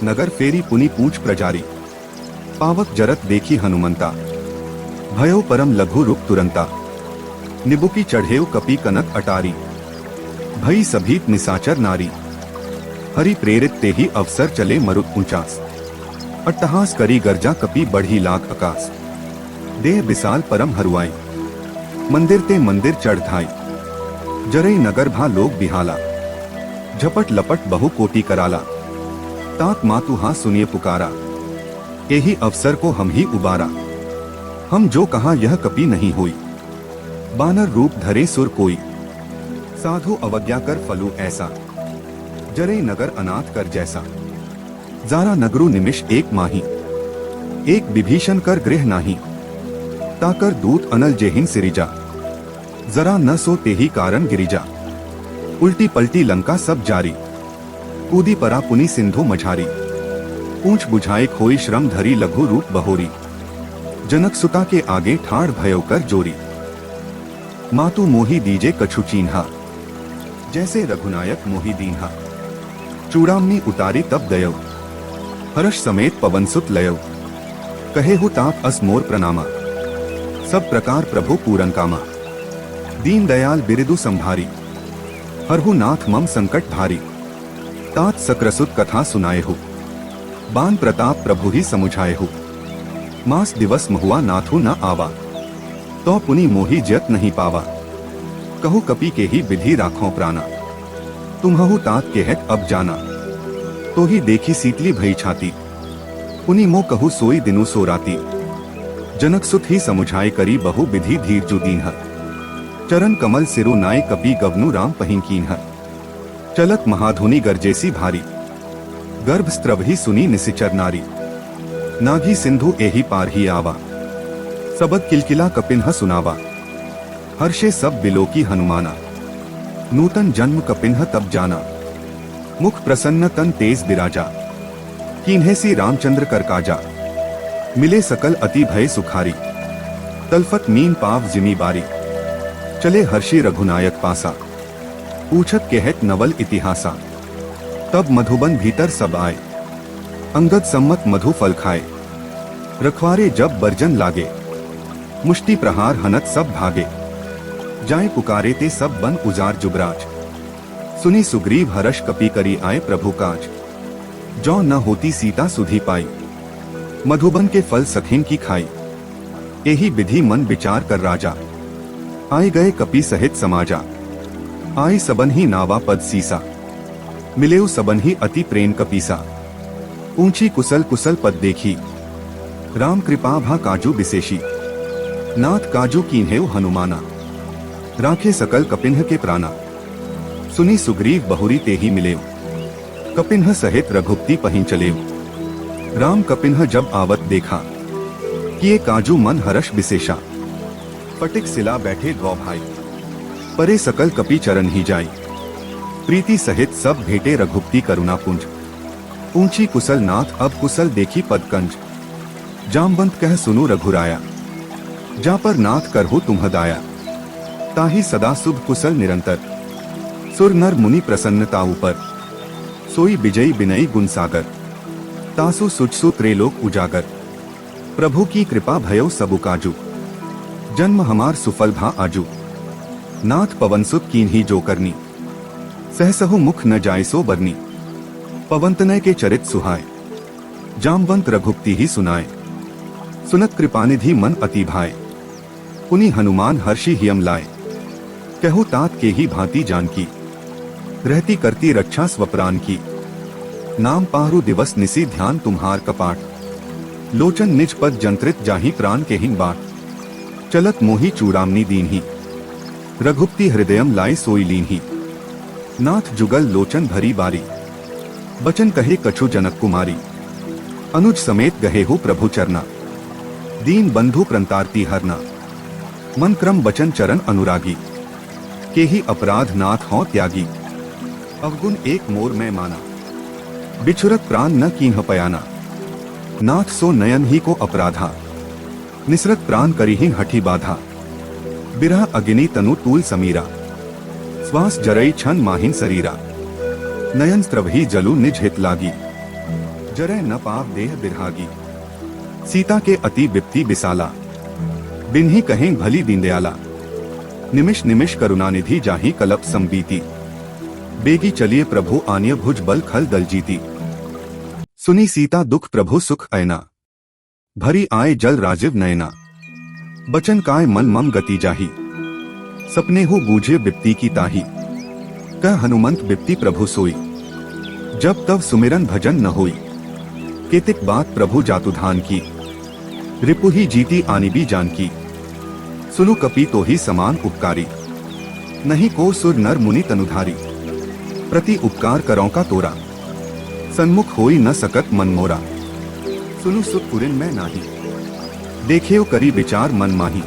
नगर फेरी पुनि पूंछ प्रजारी, पावक जरत देखी हनुमंता। भयो परम लघु रूप तुरंता, निबुकी चढ़ेव कपि कनक अटारी। भई सभी निसाचर नारी, हरि प्रेरित ते ही अवसर चले मरुत ऊंचास। अट्टहास करी गर्जा कपि बढ़ी लाख आकाश। देह विशाल परम हरुआई, मंदिर ते मंदिर चढ़ धाई। जरई नगर भा लोग बिहाला, झपट लपट बहु कोटि कराला। तात मातु हाँ सुनिए पुकारा, यही अवसर को हम ही उबारा। हम जो कहा यह कपि नहीं हुई, बानर रूप धरे सुर कोई। साधु अवज्ञा कर फलू ऐसा, जरे नगर अनाथ कर जैसा। जारा नगरु निमिष एक माही, एक विभीषण कर गृह नाही। ताकर दूत अनल जेहिन सिरिजा, जरा न सो तेही कारण गिरिजा। उल्टी पलटी लंका सब जारी, कूदी परा पुनि सिंधु मझारी। पूंछ बुझाए खोई श्रम धरी लघु रूप बहोरी। जनक सुता के आगे ठाड़ भयो कर जोरी। मातु मोही दीजे कछु चीन्हा, जैसे रघुनायक मोही दीन्हा। चूड़ामनी उतारी तब दयो, हर्ष समेत पवन सुत लयो। कहे हु ताप अस मोर प्रणामा, सब प्रकार प्रभु पूरन कामा। दीन दयाल बिरदु संभारी, हरहु नाथ मम संकट भारी। तात सक्रसुत कथा सुनाए हो, बान प्रताप प्रभु ही समुझाए हो। मास दिवस महुआ नाथु न आवा, तो पुनि मोही जत नहीं पावा। कहु कपि के ही विधि राखों प्राणा, तुम्हु तात के है अब जाना। तो ही देखी सीतली भई छाती, पुनि मो कहु सोई दिनु सो राती। जनक सुत ही समुझाए करी बहु विधि धीर जु दीन्ह। चरण कमल सिरु नाय कपि गवनु राम पहिं कीन्ह। चलत महाधुनि गर्जेसी भारी, गर्भ स्त्रवहि सुनी निसिचर नारी। नागी सिंधु एही पार ही आवा, सबद किलकिला कपिन्ह सुनावा। हर्षे सब बिलोकी हनुमाना, नूतन जन्म कपिन्ह तब जाना। मुख प्रसन्न तन तेज बिराजा, कीन्हे सी रामचंद्र कर काजा। मिले सकल अति भय सुखारी, तलफत मीन पाव जिमी बारी। चले हर्षी रघुनायक पासा, पूछत कहत नवल इतिहासा। तब मधुबन भीतर सब आए, अंगद सम्मत मधु फल खाए। रखवारे जब बर्जन लागे, मुष्टि प्रहार हनत सब भागे। जाए पुकारे ते सब बन उजार जुबराज, सुनी सुग्रीव हर्ष कपि करी आए प्रभु काज। जो न होती सीता सुधी पाई, मधुबन के फल सखीन की खाई। यही विधि मन विचार कर राजा, आए गए कपि सहित समाजा। आई सबन ही नावा पद सीसा, मिलेउ सबन ही अति प्रेम कपीसा। ऊंची कुशल कुशल पद देखी, राम कृपा भा काजू विशेषी। नाथ काजू कीन्हेउ हनुमाना, राखे सकल कपिन्ह के प्राणा। सुनी सुग्रीव बहुरी तेही मिलेव, कपिन्ह सहित रघुपति पहिं चलेव। राम कपिन्ह जब आवत देखा, किए काजू मन हर्ष विशेषा। फटिक सिला बैठे द्वौ भाई, परे सकल कपि चरण ही जाई। प्रीति सहित सब भेटे रघुपति करुणा पुंज। ऊंची कुशल नाथ अब कुशल देखी पदकंज। जामवंत कह सुनु रघुराया, जा पर नाथ करहु तुम्ह दाया। ताहि सदा शुभ कुशल निरंतर, सुर नर मुनि प्रसन्नता ऊपर। सोई विजयी बिनयी गुण सागर, तासु सुचसु त्रेलोक उजागर, प्रभु की कृपा भयो सबु काजू। जन्म हमार सुफल भा आजू, नाथ पवन सुत कीन्ही जो करनी। सहसहु मुख न जाय सो बरनी, पवनतनय के चरित सुहाय। जामवंत रघुपति ही सुनाए, सुनत कृपानिधि मन अति भाए। पुनि हनुमान हर्षि हियम लाए, कहु तात के ही भांति जानकी। रहती करती रक्षा स्वप्रान की, नाम पाहरु दिवस निसी ध्यान तुम्हार कपाट। लोचन निज पद जंत्रित जाहि प्राण के हिन बाट। चलत मोहि चूड़ामणि दीन्ही, रघुपति हृदयम लाए सोई लीन्ही। नाथ जुगल लोचन भरी बारी, बचन कहे कछु जनक कुमारी। अनुज समेत गहे हो प्रभु चरना, दीन बंधु प्रंतारती हरना। मन क्रम बचन चरण अनुरागी, के ही अपराध नाथ हों त्यागी। अवगुण एक मोर मैं माना, बिछुरत प्राण न कीन्ह पयाना। नाथ सो नयन ही को अपराधा, निसरत प्राण करिहि हठी बाधा। बिरह अग्नि तनु तूल समीरा, श्वास जरई छन माहिन शरीरा। नयन स्त्रवही जलु निज हित लागी, जरै न पाप देह बिरहागी। सीता के अति बिप्ति बिसाला, बिन्ही कहें भली दीनदयाला। निमिष निमिष करुणानिधि जाहि कलप संबीती। बेगी चलिए प्रभु आन्य भुज बल खल दल जीती। सुनी सीता दुख प्रभु सुख ऐना, भरी आए जल राजीव नयना। बचन काय मन मम गति जाही, सपने हो बूझे बिप्ति की ताही। कह हनुमंत बिप्ति प्रभु सोई, जब तब सुमिरन भजन न होई। केतिक बात प्रभु जातुधान की, रिपु ही जीती आनी भी जानकी। सुनु कपि तो ही समान उपकारी, नहीं को सुर नर मुनि तनुधारी। प्रति उपकार करों का तोरा, सन्मुख होई न सकत मन मोरा। सुनु सुत पुरिन मैं नाही, देखेओ करी विचार मन माही।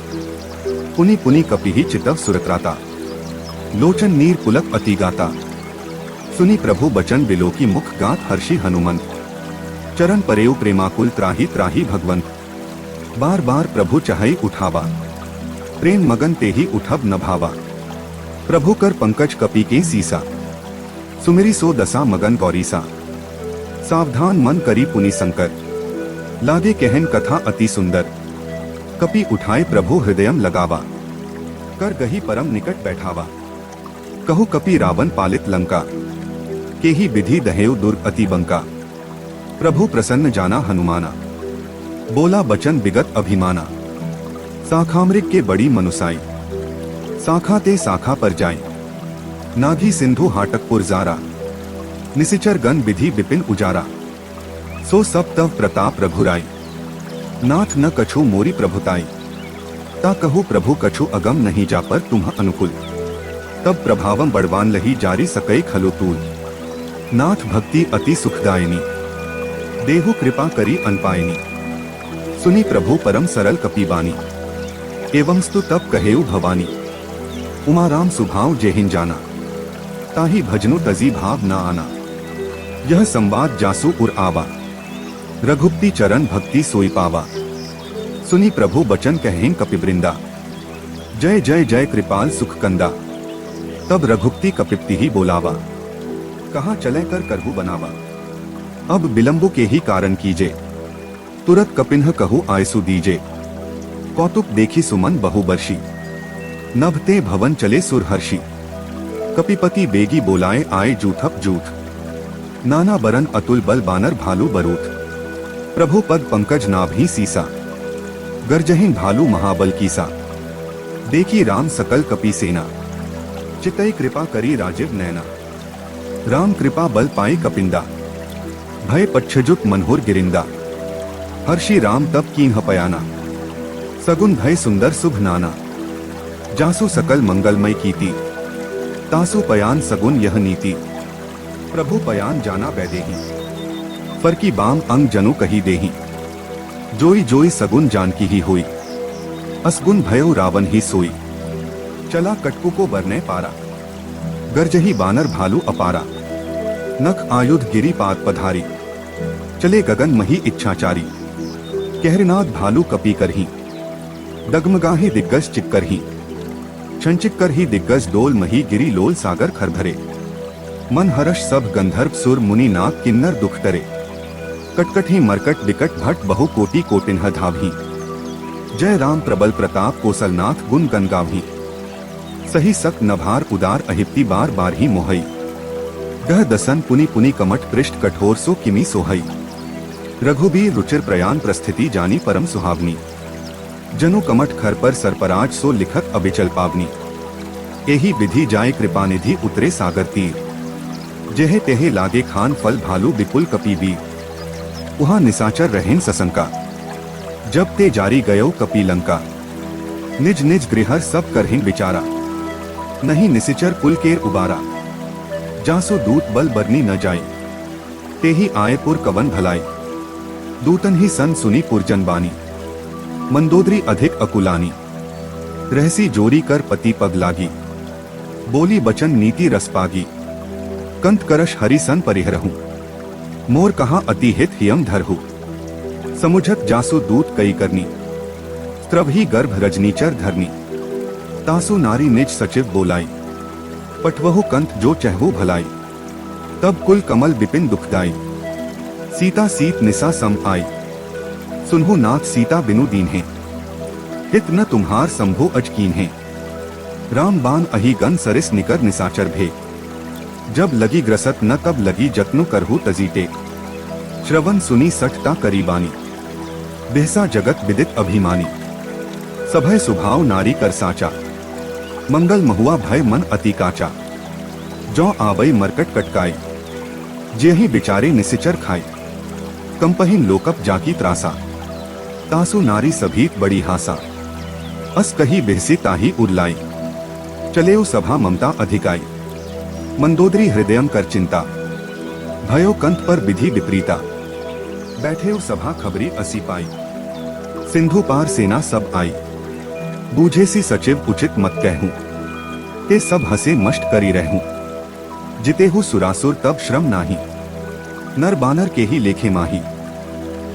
पुनि पुनि कपि ही चितव सुरत्राता, लोचन नीर पुलक अति गाता। सुनी प्रभु बचन बिलोकी मुख गात हर्षि हनुमंत। चरण परेउ प्रेमाकुल त्राहि त्राहि भगवंत। बार बार प्रभु चाहै उठावा, प्रेम मगन ते ही उठब न भावा। प्रभु कर पंकज कपि के सीसा, सुमिरी सो दसा मगन गौरीसा। सावधान मन करी पुनि संकर, लागे कहन कथा अति सुंदर। कपि उठाए प्रभु हृदयम लगावा, कर गही परम निकट बैठावा। कहु कपि रावण पालित लंका, के ही विधि दहेउ दुर्ग अति बंका। प्रभु प्रसन्न जाना हनुमाना, बोला बचन विगत अभिमाना। साखामृग के बड़ी मनुसाई, साखा ते साखा पर जाई। नाघी सिंधु हाटकपुर जारा, निसिचर गण विधि विपिन उजारा। सो सब तव प्रताप रघुराई, नाथ न कछु मोरी प्रभुताई। ता कहु प्रभु कछु अगम नहीं जा पर तुम्ह अनुकूल। तब प्रभावम बड़वान लही जारी सकई खलु तूल। नाथ भक्ति अति सुखदायिनी, देहु कृपा करी अनपायनी। सुनी प्रभु परम सरल कपीबानी, एवं स्तु तब कहेउ भवानी। उमा राम सुभाव जेहिन जाना, ताहि भजनु तजी भाव न आना। यह संवाद जासु उर आवा, रघुपति चरण भक्ति सोई पावा। सुनी प्रभु बचन कहें कपिवृंदा, जय जय जय कृपाल सुख कंदा। तब रघुपति कपिप्ति ही बोलावा, कहाँ चले कर करहु बनावा। अब विलंबु के ही कारण कीजे, तुरत कपिन्ह कहु आयसु दीजे। कौतुक देखी सुमन बहुबर्षी, नभते भवन चले सुरहर्षि। कपिपति बेगी बोलाए आए जूथप जूथ, नाना बरन अतुल बल बानर भालू बरूथ। प्रभु पद पंकज नाभि सीसा, गर्जहिन भालू महाबल कीसा। देखी राम सकल कपि सेना, चितई कृपा करी राजीव नैना। राम कृपा बल पाए कपिंदा, भय पक्षजुत मनोहर गिरिंदा। हर्षि राम तब कीन्ह पयाना, सगुन भय सुंदर शुभ नाना। जासु सकल मंगलमय कीति, तासु पयान सगुन यह नीति। प्रभु पयान जाना बैदेही, फरकी बाम अंग जनु कही देही। जोई जोई सगुन जानकी ही होई, असगुन भयो रावण ही सोई। चला कटकु को बरने पारा, गर्जही बानर भालू अपारा। नख आयुध गिरी पात पधारी, चले गगन मही इच्छाचारी। कहरनाद भालू कपी करही, डगमगाही दिग्गज चिक्करही। छंचिक कर ही दिग्गज डोल मही गिरी लोल सागर खरधरे। मन हर्ष सब गंधर्व सुर मुनि नाग किन्नर दुख तरे। कटकट मरकट बिकट भट बहु कोटि कोटिन्ह धाभी। जय राम प्रबल प्रताप कोसलनाथ गुण गनगाभी। सही सक नभार उदार अहिप्ति बार बार ही मोहई। गह दसन पुनि पुनि कमट पृष्ठ कठोर सो किमी सोहई। रघुबीर रुचिर प्रयाण प्रस्थिति जानी परम सुहावनी। जनु कमट खर पर सरपराज सो लिखत अबिचल पावनी। एही विधि जाय कृपानिधि उतरे सागर तीर। जेहे तेहे लागे खान फल भालू विपुल कपीबी। वहाँ निसाचर रहें ससंका। जब ते जारी गयो कपीलंका। निज निज गृहर सब करहिं विचारा। नहीं निसिचर कुल केर उबारा। जासो दूत बल बरनी न जाय। तेही आए पुर कवन भलाई। दूतन ही सन सुनी पुरजन बानी। मंदोदरी अधिक अकुलानी। रहसी जोरी कर पति पग लागी। बोली बचन नीति रस पागी। कंत करश हरि सन परिहरहूं। मोर कहा अति हित हियम धरहु। समुझत जासु दूत कई करनी। स्त्रवही गर्भ रजनीचर धरनी। तासु नारी निज सचिव बोलाई। पटवहु कंत जो चहु भलाई। तब कुल कमल बिपिन दुखदाई। सीता सीत निसा सम आई। सुनहु नाथ सीता बिनु दीन है। हित न तुम्हार संभो अजकीन है। राम बान अहि गन सरिस निकर निसाचर भे। जब लगी ग्रसत न तब लगी जत्नु करहु तजीटे। श्रवण सुनी सठता करीबानी। बिहसा जगत विदित अभिमानी। सभय सुभाव नारी कर साचा। मंगल महुआ भय मन अति काचा। जौ आवई मरकट कटकाई। जेहि बिचारे निसिचर खाई। कंपहिन लोकप जाकी त्रासा। तासु नारी सभीत बड़ी हासा। अस कही बिहसी ताही उरलाई। चलेउ सभा ममता अधिकाई। मंदोदरी हृदयम कर चिंता। भयो कंत पर विधि विपरीता। बैठेउ सभा खबरी असी पाई। सिंधु पार सेना सब आई। बूझे सी सचिव उचित मत कहूं। ते सब हसे मष्ट करी रहूं। जितेहु सुरासुर तब श्रम नाही। नर बानर के ही लेखे माही।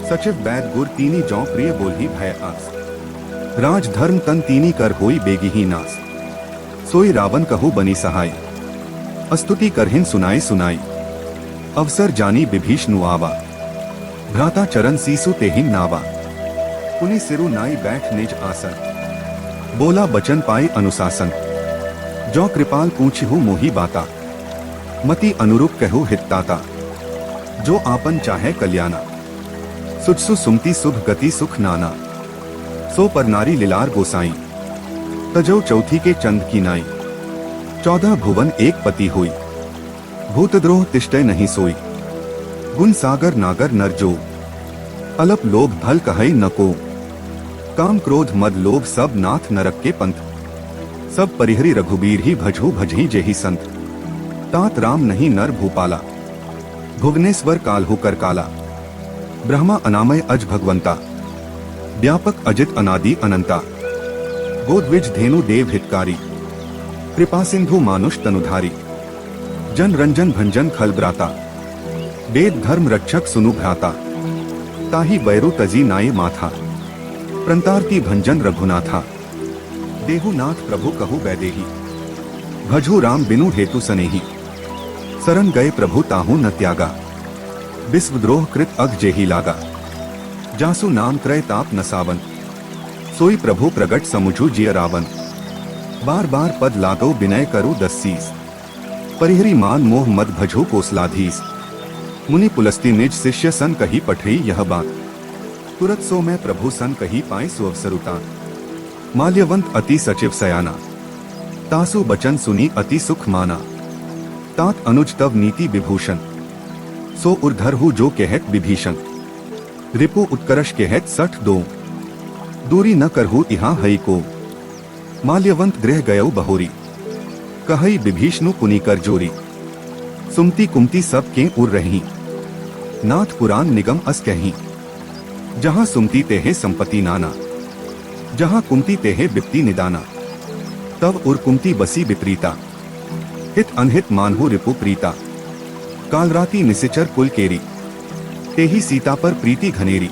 सचिव बैद गुर तीनी जौ प्रिय बोलही भय आस। राज धर्म तन तीनी कर होई बेगी ही नास। सोई रावण कहु बनी सहाय। अस्तुति करहिन सुनाई सुनाई। अवसर जानी विभीषणु आवा। भ्राता चरण सीसु तेहिं नावा। पुनि सिरु नाई बैठ निज आसन। बोला बचन पाई अनुशासन। जो कृपाल पूछहु मोही बाता। मति अनुरूप कहु हितताता। जो आपन चाहे कल्याणा। सुचसु सुमति शुभ गति सुख नाना। सो पर नारी लिलार गोसाई। तजो चौथी के चंद की नाई। 14 भुवन एक पति हुई। भूतद्रोह तिष्ठय नहीं सोई। गुण सागर नागर नर जो। अलप लोभ भल कहई न को। काम क्रोध मद लोभ सब नाथ नरक के पंथ। सब परिहरी रघुबीर ही भजहु भजही जेहि संत। तात राम नहीं नर भूपाला। भुवनेश्वर काल्हु कर काला। ब्रह्मा अनामय अज भगवंता। व्यापक अजित अनादि अनंता। गोद्विज धेनु देव हितकारी। कृपा सिंधु मानुष तनुधारी। जन रंजन भंजन खल ब्राता। वेद धर्म रक्षक सुनु भ्राता। ताही बैरु तजी नाये माथा। प्रंतारती भंजन रघुनाथा। देहु नाथ प्रभु कहु वैदेही। भजहु राम बिनु हेतु सनेही। शरण गए प्रभु ताहू न त्यागा। विश्वद्रोह कृत अघ जेहि लागा। जासु नाम त्रय ताप न सावन। सोई प्रभु प्रगट समुझु जिय रावण। बार बार पद लागो विनय करु दस्सीस। परिहरी मान मोह मद भजहु कोसलाधीस। मुनि पुलस्ती निज शिष्य सन कही पठई यह बात। तुरत सो मैं प्रभु सन कही पाए सो अवसरुता। माल्यवंत अति सचिव सयाना। तासु बचन सुनी अति सुख माना। तात अनुज तव नीति विभूषण। सो उर्धर हु जो कहत विभीषण। रिपु उत्कर्ष कहत 62। दूरी न करहु इहा हई को। माल्यवंत गृह गयो बहोरी। कहई विभीषणु पुनि कर जोरी। सुमति कुमति सब के उर रही। नाथ पुराण निगम अस कहीं। जहाँ सुमति तेहे संपत्ति नाना। जहाँ कुमति तेहे विप्ति निदाना। तब उर कुमति बसी विपरीता। हित अनहित मानहु रिपु प्रीता। कालराती निसिचर कुल केरी। तेही सीता पर प्रीति घनेरी।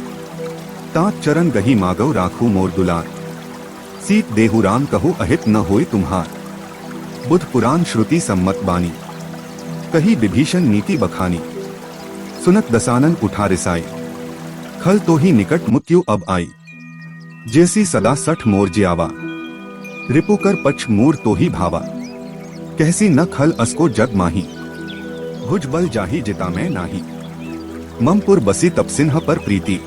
तात चरण गही मागव राखू मोर दुलार। सीत देहु राम कहु अहित न होय तुम्हार। बुध पुराण श्रुति सम्मत बानी। कही विभीषण नीति बखानी। सुनत दसानन उठा रिसाई। खल तो ही निकट मृत्यु अब आई, जैसी सदा सठ मोर जियावा, रिपु कर पक्ष मूर तो ही भावा, कैसी न खल असको जग माही, भुज बल जाही जिता मैं नाही, ममपुर बसी तप सिन्ह पर प्रीति,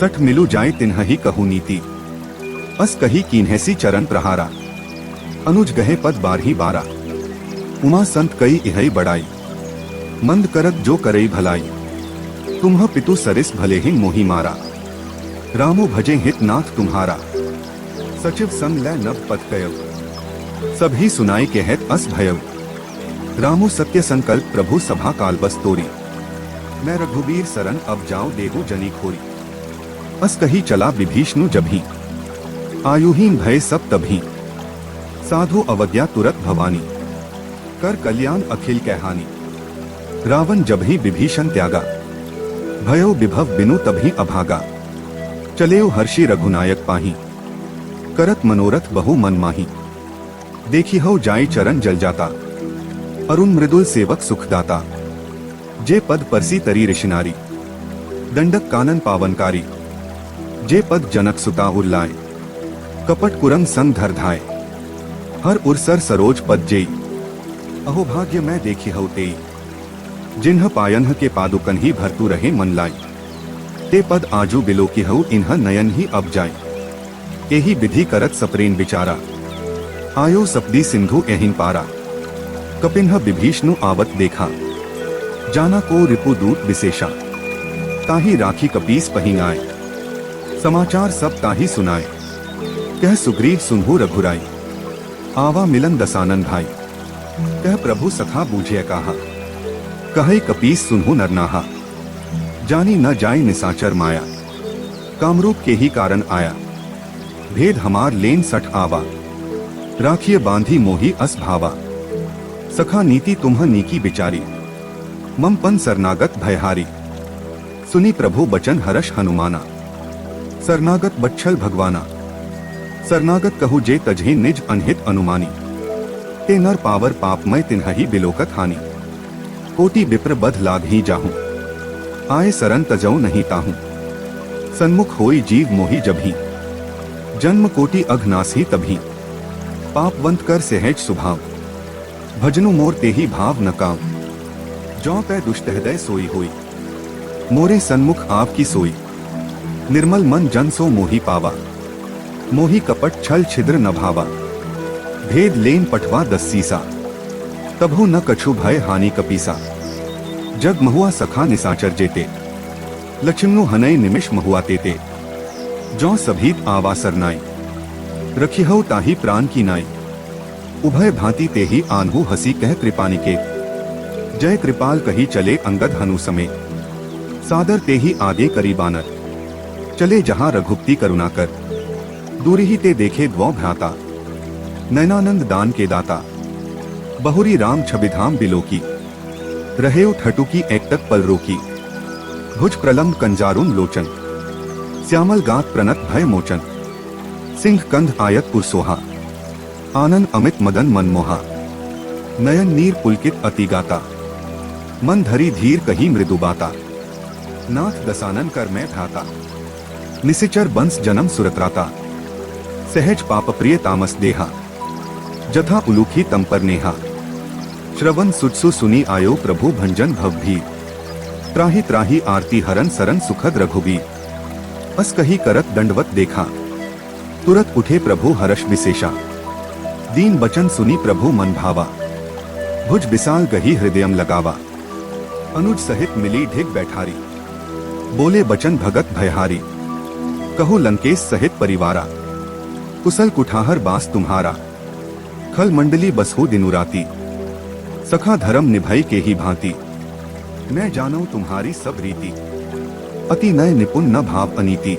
सठ मिलु जाए तिन्ह ही कहू नीति, अस कही कीन्हैसी चरण प्रहारा, अनुज गहे पद बारही बारा, उमा संत कई इहई बड़ाई, मंद करत जो करई भलाई, तुम्ह पितु सरिस भले ही मोही मारा, रामु भजे हित नाथ तुम्हारा, सचिव संग लै नभ पद कयव, सभी सुनाई कहत अस भयव, रामु सत्य संकल्प प्रभु सभा काल बस तोरी, मैं रघुबीर सरन अब जाऊं देहु जनी खोरी, अस कही चला विभीषणु जभी, आयुहीन भय सब तभी, साधु अवज्ञा तुरत भवानी, कर कल्याण अखिल कहहानी, रावण जभी विभीषण त्यागा, भयो विभव बिनु तभी अभागा, चलेउ हर्षि रघुनायक पाही, करत मनोरथ बहु मन माही, देखी हो जाय चरण जल जाता, अरुण मृदुल सेवक सुखदाता, जे पद परसी तरी ऋषिनारी, दंडक कानन पावनकारी, जे पद जनक सुता उर्लाए, कपट कुरंग संग धर धाय, हर उर्सर सरोज पद जेई, अहो भाग्य मैं देखी हऊ तेई, जिन्ह पायन्ह के पादुकन ही भरतु रहे मन लाई, ते पद आजू बिलो की हऊ इन्ह नयन ही अब जाय, एही विधि करत सप्रेन विचारा, आयो सपदी सिंधु एहिन पारा, कपिन्ह विभीषणु आवत देखा, जाना को रिपु दूत विशेषा, ताही राखी कपीस पहिंगाए, समाचार सब ताही सुनाए, कह सुग्रीव सुनहु रघुराई, आवा मिलन दसानन भाई, कह प्रभु सखा बूझे कहा, कहई कपीस सुनहु नरनाहा, जानी न जाय निसाचर माया, कामरूप के ही कारण आया, भेद हमार लेन सठ आवा, राखिय बांधी मोही अस भावा, सखा नीति तुम्ह नीकी बिचारी, मम पन सरनागत भयहारी, सुनी प्रभु बचन हर्ष हनुमाना, सरनागत बच्छल भगवाना, सरनागत कहु जे तजहे निज अनहित अनुमानी, ते नर पावर पापमय तिन्हहि बिलोकत हानि, कोटि विप्र बध लाग ही जाहूं, आए सरन तजऊ नहीं ताहूं, सन्मुख होई जीव मोहि जभी, जन्म कोटि अघनास ही तभी, पापवंत कर सहज सुभाव, भजनु मोर तेहि भाव न काव, जौ तै दुष्ट हृदय सोई होई, मोरे सन्मुख आपकी सोई, निर्मल मन जन सो मोहि पावा, मोहि कपट छल छिद्र न भावा, भेद लेन पठवा दस्सीसा, तभु न कछु भय हानि कपीसा, जग महुआ सखा निसाचर जेते, लक्ष्मणु हनय निमिष महुआ तेते, जौ सभीत आवा सरनाई, रखिहउ ताही प्राण की नाई, उभय भांति तेही आन्हु हसी कह कृपानिके, जय कृपाल कही चले अंगद हनु समेत, सादर तेही आगे करी बानर, चले जहां रघुपति करुणा कर, दूरी ही ते देखे द्वौ भ्राता, नयनानंद दान के दाता, बहुरी राम छबिधाम बिलोकी, रहेउ ठटुकी एकटक पल रोकी, भुज प्रलम्ब कंजारुन लोचन, श्यामल गात प्रणत भय मोचन, सिंह कंध आयत पुरसोहा, आनंद अमित मदन मनमोहा, नयन नीर पुलकित अति गाता, मन धरी धीर कही मृदु बाता, नाथ दसानन कर मैं भ्राता, निसिचर बंस जन्म सुरत्राता, सहज पाप प्रिय तामस देहा, जथा उलूखी तम पर नेहा, श्रवण सुटसु सुनी आयो प्रभु भंजन भवभीर, त्राहि त्राहि आरती हरन सरन सुखद रघुबीर, अस कही करत दंडवत देखा, तुरत उठे प्रभु हर्ष विशेषा, दीन बचन सुनी प्रभु मन भावा, भुज विशाल गही हृदयम लगावा, अनुज सहित मिली ढिग बैठारी, बोले बचन भगत भयहारी, कहु लंकेश सहित परिवारा, कुशल कुठाहर बास तुम्हारा, खल मंडली बसहु दिनु राती, सखा धर्म निभाई के ही भांति, मैं जानू तुम्हारी सब रीति, अति नय निपुण न भाव अनीति,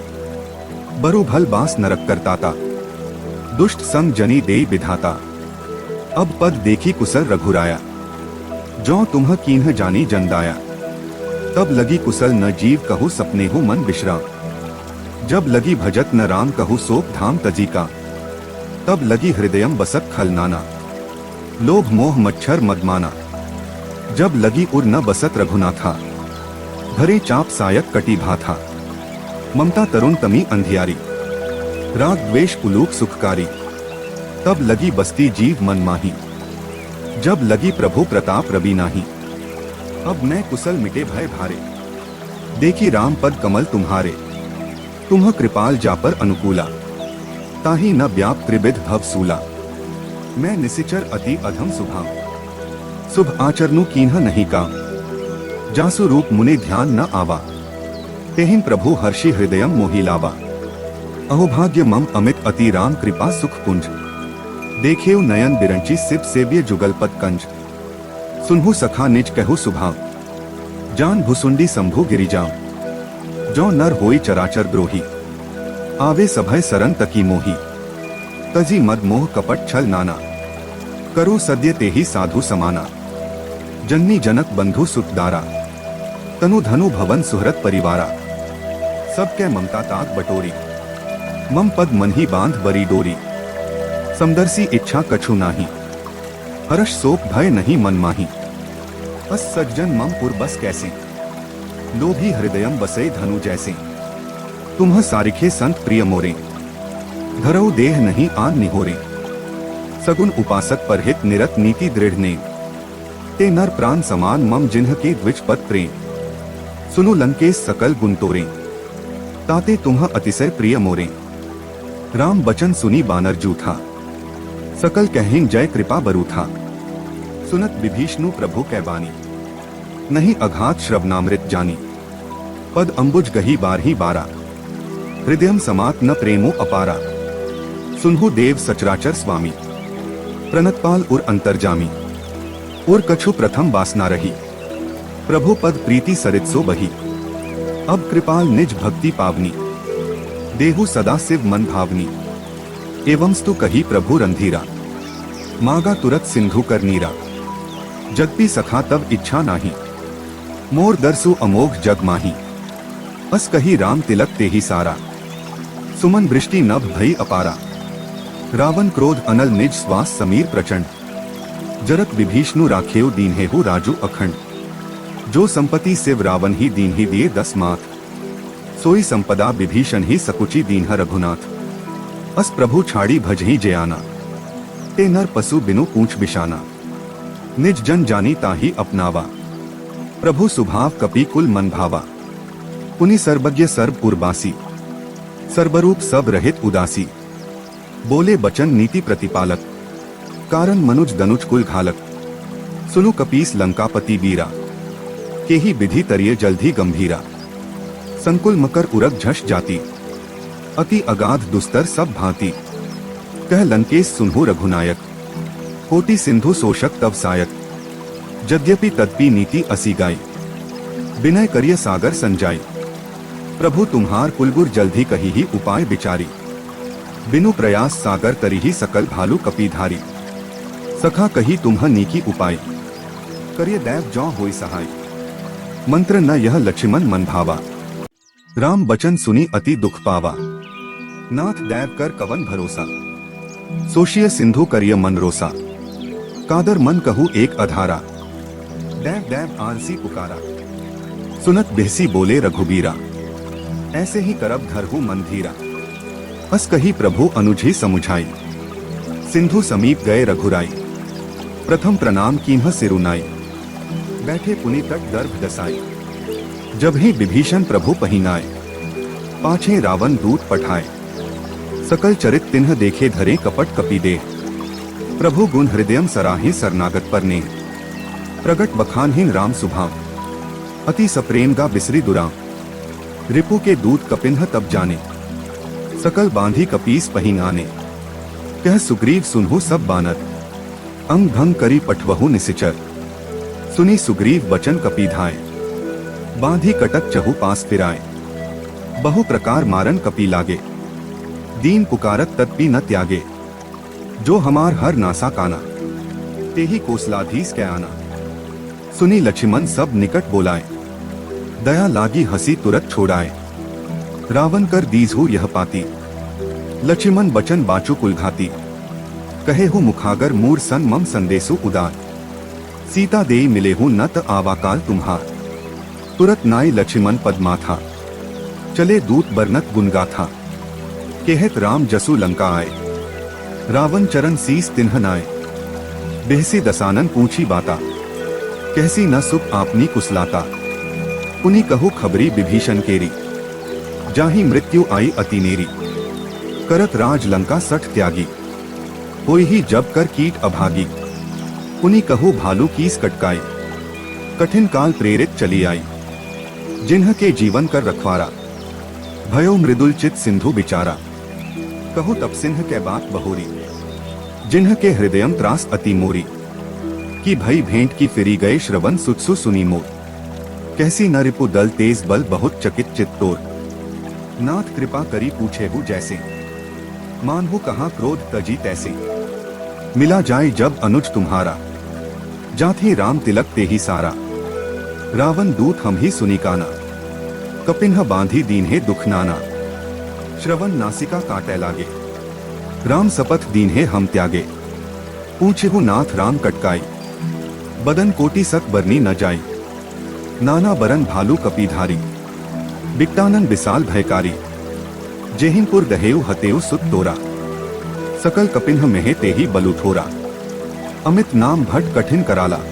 बरु भल बास नरक करताता, दुष्ट संग जनी देई विधाता, अब पद देखी कुशल रघुराया, जौ तुम्ह कीन्ह जानी जनदाया, तब लगी कुशल न जीव कहु सपने हूँ मन विश्राम, जब लगी भजत न राम कहु सोक धाम तजी का, तब लगी हृदयम बसत खल नाना, लोभ मोह मच्छर मदमाना, जब लगी उर न बसत रघुनाथा, भरे चाप सायक कटी भाथा, ममता तरुण तमी अंधियारी, राग द्वेष उलूक सुखकारी। तब लगी बस्ती जीव मन माही, जब लगी प्रभु प्रताप रवि नाही। अब मैं कुशल मिटे भय भारे, देखी राम पद कमल तुम्हारे। तुम्ह कृपाल जापर अनुकूला, ताही न व्याप त्रिविध भव सूला। मैं निसिचर अति अधम सुभा, शुभ आचरणु कीन्ह नहीं का। जासु रूप मुने ध्यान न आवा, तेहिं प्रभु हर्षि हृदयम मोहि लावा। अहोभाग्य मम अमित अति राम कृपा सुख पुंज, देखेउ नयन बिरंची सिप सेव्य जुगलपत कंज। सुनहु सखा निज कहु सुभाव, जान भुसुंडी शंभु गिरिजाम। जो नर होई चराचर द्रोही, आवे सभय सरन तकी मोही। तजी मद मोह कपट छल नाना, करो सद्य तेहि साधु समाना। जननी जनक बंधु सुखदारा, तनु धनु भवन सुहृत परिवारा। सबके ममता ताक बटोरी, मम पद मन ही बांध बरी डोरी। समदर्शी इच्छा कछु नाही, हर्ष शोक भय नहीं मन माही। अस सज्जन मम पुर बस कैसी, लोभी हृदयम बसई धनु जैसे। तुम्ह सारिखे संत प्रिय मोरे, धरऊ देह नहीं आन निहोरे। सगुन उपासक परहित निरत नीति दृढ़ ने, ते नर प्राण समान मम जिन्ह के द्विज पद प्रेम। सुनु लंकेश सकल गुण तोरे, ताते तुम्ह अतिशय प्रिय मोरे। राम बचन सुनी बानर जूथा, सकल कहें जय कृपा बरूथा। सुनत विभीषणु प्रभु कै बानी, नहीं अघात श्रवनामृत जानी। पद अंबुज गही बारही बारा, हृदयम समात न प्रेमो अपारा। सुनहु देव सचराचर स्वामी, प्रणतपाल उर अंतर्जामी। और कछु प्रथम वासना रही, प्रभु पद प्रीति सरित सो बही। अब कृपाल निज भक्ति पावनी, देहु सदा शिव मन भावनी। एवं स्तु कही प्रभु रंधीरा, मागा तुरत सिंधु कर नीरा। जगपी सखा तब इच्छा नाही, मोर दरसु अमोघ जग माही। अस कही राम तिलक तेहि सारा, सुमन वृष्टि नभ भई अपारा। रावण क्रोध अनल निज श्वास समीर प्रचंड, जरत विभीषणु राखेउ दीन्हेहु राजू अखंड। जो संपत्ति शिव रावण ही दीन ही दिए 10 माथ, सोई संपदा विभीषण ही सकुची दीन्ह रघुनाथ। अस प्रभु छाड़ी भजही जयाना, ते नर पशु बिनु पूछ बिशाना। निज जन जानी ताही अपनावा, प्रभु सुभाव कपि कुल मन भावा। पुनि सर्वज्ञ सर्व उर्वासी, सर्वरूप सब रहित उदासी। बोले बचन नीति प्रतिपालक, कारण मनुज दनुज कुल घालक। सुनु कपीस लंकापति वीरा, केहि विधि तरिये जल्दी गंभीरा। संकुल मकर उरग झष जाति, अति अगाध दुस्तर सब भांति। कह लंकेश सुनहु रघुनायक, कोटि सिंधु शोषक तव सायक। यद्यपि तद्पि नीति असी गाई, विनय करिय सागर संजाई। प्रभु तुम्हार कुलगुर जल्दी कही ही उपाय विचारी। बिनु प्रयास सागर तरी ही सकल भालू कपीधारी। सखा कही तुम्ह नीकी उपाय, करिय दैव जौ होई सहाय। मंत्र न यह लक्ष्मण मन भावा, राम बचन सुनी अति दुख पावा। नाथ दैव कर कवन भरोसा, सोशिय सिंधु करिय मन रोसा। कादर मन कहू एक अधारा, दैव दैव आलसी पुकारा। सुनत बिहसी बोले रघुबीरा, ऐसे ही करब धरहु मन धीरा। अस कही प्रभु अनुझी समुझाई, सिंधु समीप गए रघुराई। प्रथम प्रणाम कीन्ह सिरुनाई, बैठे पुनि तट गर्भ दसाई। जब ही विभीषण प्रभु पहिनाए, पाछे रावण दूत पठाए। सकल चरित तिन्ह देखे धरे कपट कपि दे। प्रभु गुण हृदयम सराहे सरनागत पर ने। प्रगट बखानहीन राम सुभाव, अति सप्रेम गा बिसरी दुराम। रिपु के दूत कपिन्ह तब जाने, सकल बांधी कपीस पहिन आने। कह सुग्रीव सुनहु सब बानर, अंग भंग करी पठवहु निसिचर। सुनी सुग्रीव बचन कपीधाय, बांधी कटक चहु पास फिराए। बहु प्रकार मारन कपी लागे, दीन पुकारत तत्पि न त्यागे। जो हमार हर नासा काना, तेहि कोसलाधीस कै आना। सुनी लक्ष्मण सब निकट बोलाए, दया लागी हंसी तुरत छोड़ाए। रावण कर दीजहु यह पाती, लक्ष्मण बचन बाचु कुलघाती। कहे हु मुखागर मूर सन मम संदेशु उदार। सीता देई मिले हूँ न त आवाकाल तुम्हार। तुरत नाई लक्ष्मण पद माथा, चले दूत बरनत गुनगाथा, कहत राम जसु लंका आए, रावण चरण सीस तिन्ह नाय, बेहसी दसानन पूछी बाता, कहसी न सुख आपनी कुसलाता, पुनि कहु खबरी विभीषण केरी, जाहि मृत्यु आई अति नेरी, करत राज लंका सठ त्यागी, होई ही जब कर कीट अभागी, पुनि कहु भालू कीस कटकाई, कठिन काल प्रेरित चली आई, जिन्ह के जीवन कर रखवारा, भयो मृदुल चित सिंधु बिचारा, कहु तप सिंह के बात बहोरी, जिन्ह के हृदयम त्रास अति मोरी, की भई भेंट की फिरी गए श्रवण सुत्सु सुनी मोर, कैसी न रिपु दल तेज बल बहुत चकित चित्तोर, नाथ कृपा करी पूछेहु जैसे, मानहु कहाँ क्रोध तजी तैसे, मिला जाए जब अनुज तुम्हारा, जाथे राम तिलक ते ही सारा, रावण दूत हम ही सुनी काना, कपिन्ह बांधी दीन्हे दुख नाना, श्रवण नासिका काटे लागे, राम सपथ दीन्हे हम त्यागे, पूछेहु नाथ राम कटकाई, बदन कोटि सत बरनी न जाई, नाना बरन भालू कपीधारी, बिकटानन विशाल भयकारी, जेहिनपुर दहेउ हतेउ सुत तोरा, सकल कपिन्ह मेहे तेही बलु थोरा, अमित नाम भट कठिन कराला,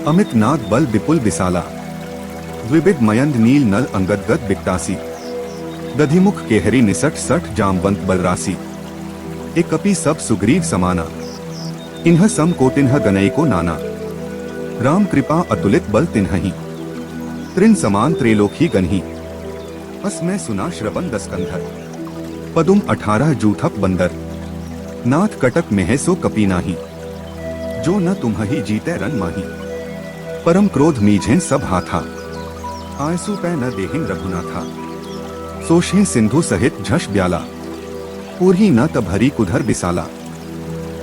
अमित नाग बल विपुल विसाला, द्विविध मयंद नील नल अंगद गद बिकटासी, दधिमुख केहरी निसट सठ जामवंत बलरासी, एक कपि सब सुग्रीव समाना, इन्ह सम को तिन्ह गनई को नाना, राम कृपा अतुलित बल तिन्हि, त्रिन समान त्रिलोकी गन्ही, अस मैं सुना श्रवण दस्कंधर, पदुम 18 जूथप बंदर, नाथ कटक में सो कपि नाही, जो न तुम्हि जीते रन माही, परम क्रोध मीझें सब हाथा, आयसु पै न देहिन रघुनाथा, सोशें सिंधु सहित झश ब्याला, पूर्ही न तभरी कुधर बिसाला,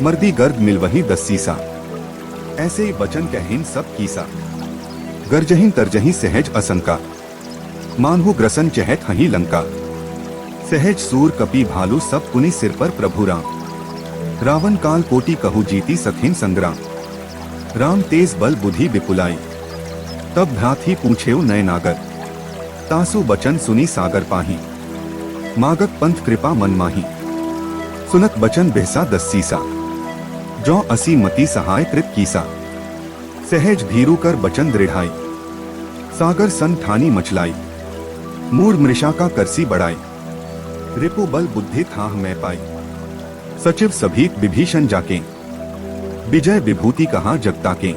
मर्दी गर्द मिलवही दस्सीसा, ऐसे ही बचन कहिन सब कीसा, गर्जहिन तरजही सहज असंका, मानहु ग्रसन चहत हही लंका, सहज सूर कपि भालू सब पुनि सिर पर प्रभु राम, रावण काल कोटि कहु जीती सखिन संग्राम, राम तेज बल बुद्धि विपुलाई, तब भ्रात ही पूछेउ नय नागर, तासु बचन सुनी सागर पाही, मागत पंथ कृपा मन माही, सुनत बचन बेहसा दस्सीसा, जो असी मति सहाय कृत कीसा, सहज भीरु कर बचन दृढ़ाई, सागर सन ठानी मचलाई, मूर मृषा का करसी बढ़ाई, रिपु बल बुद्धि थाह मैं पाई, सचिव सभी विभीषण जाके, विजय विभूति कहा जगता के,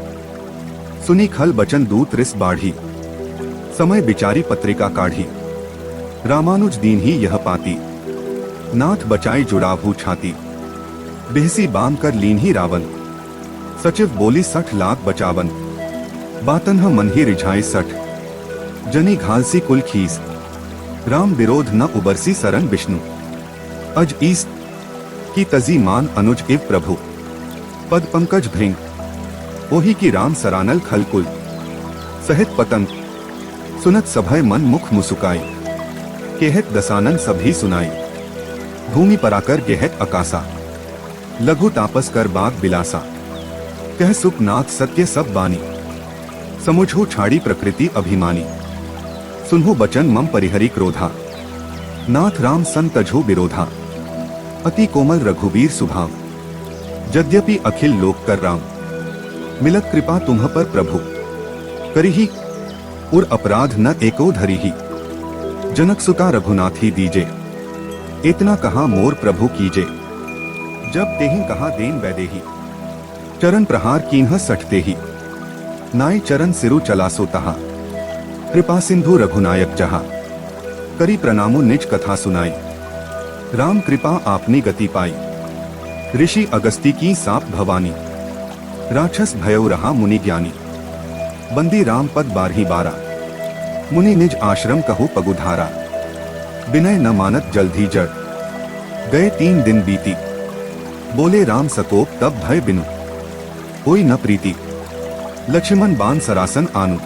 सुनी खल बचन दूत रिस बाढ़ी, समय बिचारी पत्रिका काढ़ी, रामानुज दीन ही यह पाती, नाथ बचाई जुड़ाभू छाती, बेहसी बांध कर लीन ही रावण, सचिव बोली 60 लाख बचावन, बातन मन ही रिझाए 60, जनी घालसी कुल खीस, राम विरोध न उबरसी सरन विष्णु, अज ईस की तजी मान अनुज इव प्रभु, पद पंकज भृंग, ओही की राम सरानल खलकुल, सहित पतंग, सुनत सभय मन मुख मुसुकाई, केहत दसानन सभी सुनाई, भूमि पराकर गेहत अकासा, लघु तापस कर बाग बिलासा, कह सुखनाथ सत्य सब बानी, समुझो छाड़ी प्रकृति अभिमानी, सुनहु बचन मम परिहरी क्रोधा, नाथ राम सन तजो विरोधा, अति कोमल रघुवीर सुभाव, यद्यपि अखिल लोक कर राम, मिलत कृपा तुम्ह पर प्रभु, करिहि उर अपराध न एको धरिहि, जनक सुता रघुनाथ ही दीजे, इतना कहा मोर प्रभु कीजे, जब तेहि कहा देन वैदेही, चरण प्रहार कीन्ह सठते ही, नाई चरण सिरु चला सो तहा, कृपा सिंधु रघुनायक जहा, करी प्रणामो निज कथा सुनाई, राम कृपा आपनी गति पाई, ऋषि अगस्ती की साप भवानी, राक्षस भयो रहा मुनि ज्ञानी, बंदी राम पद 12 मुनि निज आश्रम कहु पगुधारा, विनय न मानत जल्दी जड़, गए 3 दिन बीती, बोले राम सकोप तब भय बिनु, कोई न प्रीति, लक्ष्मण बान सरासन आनु,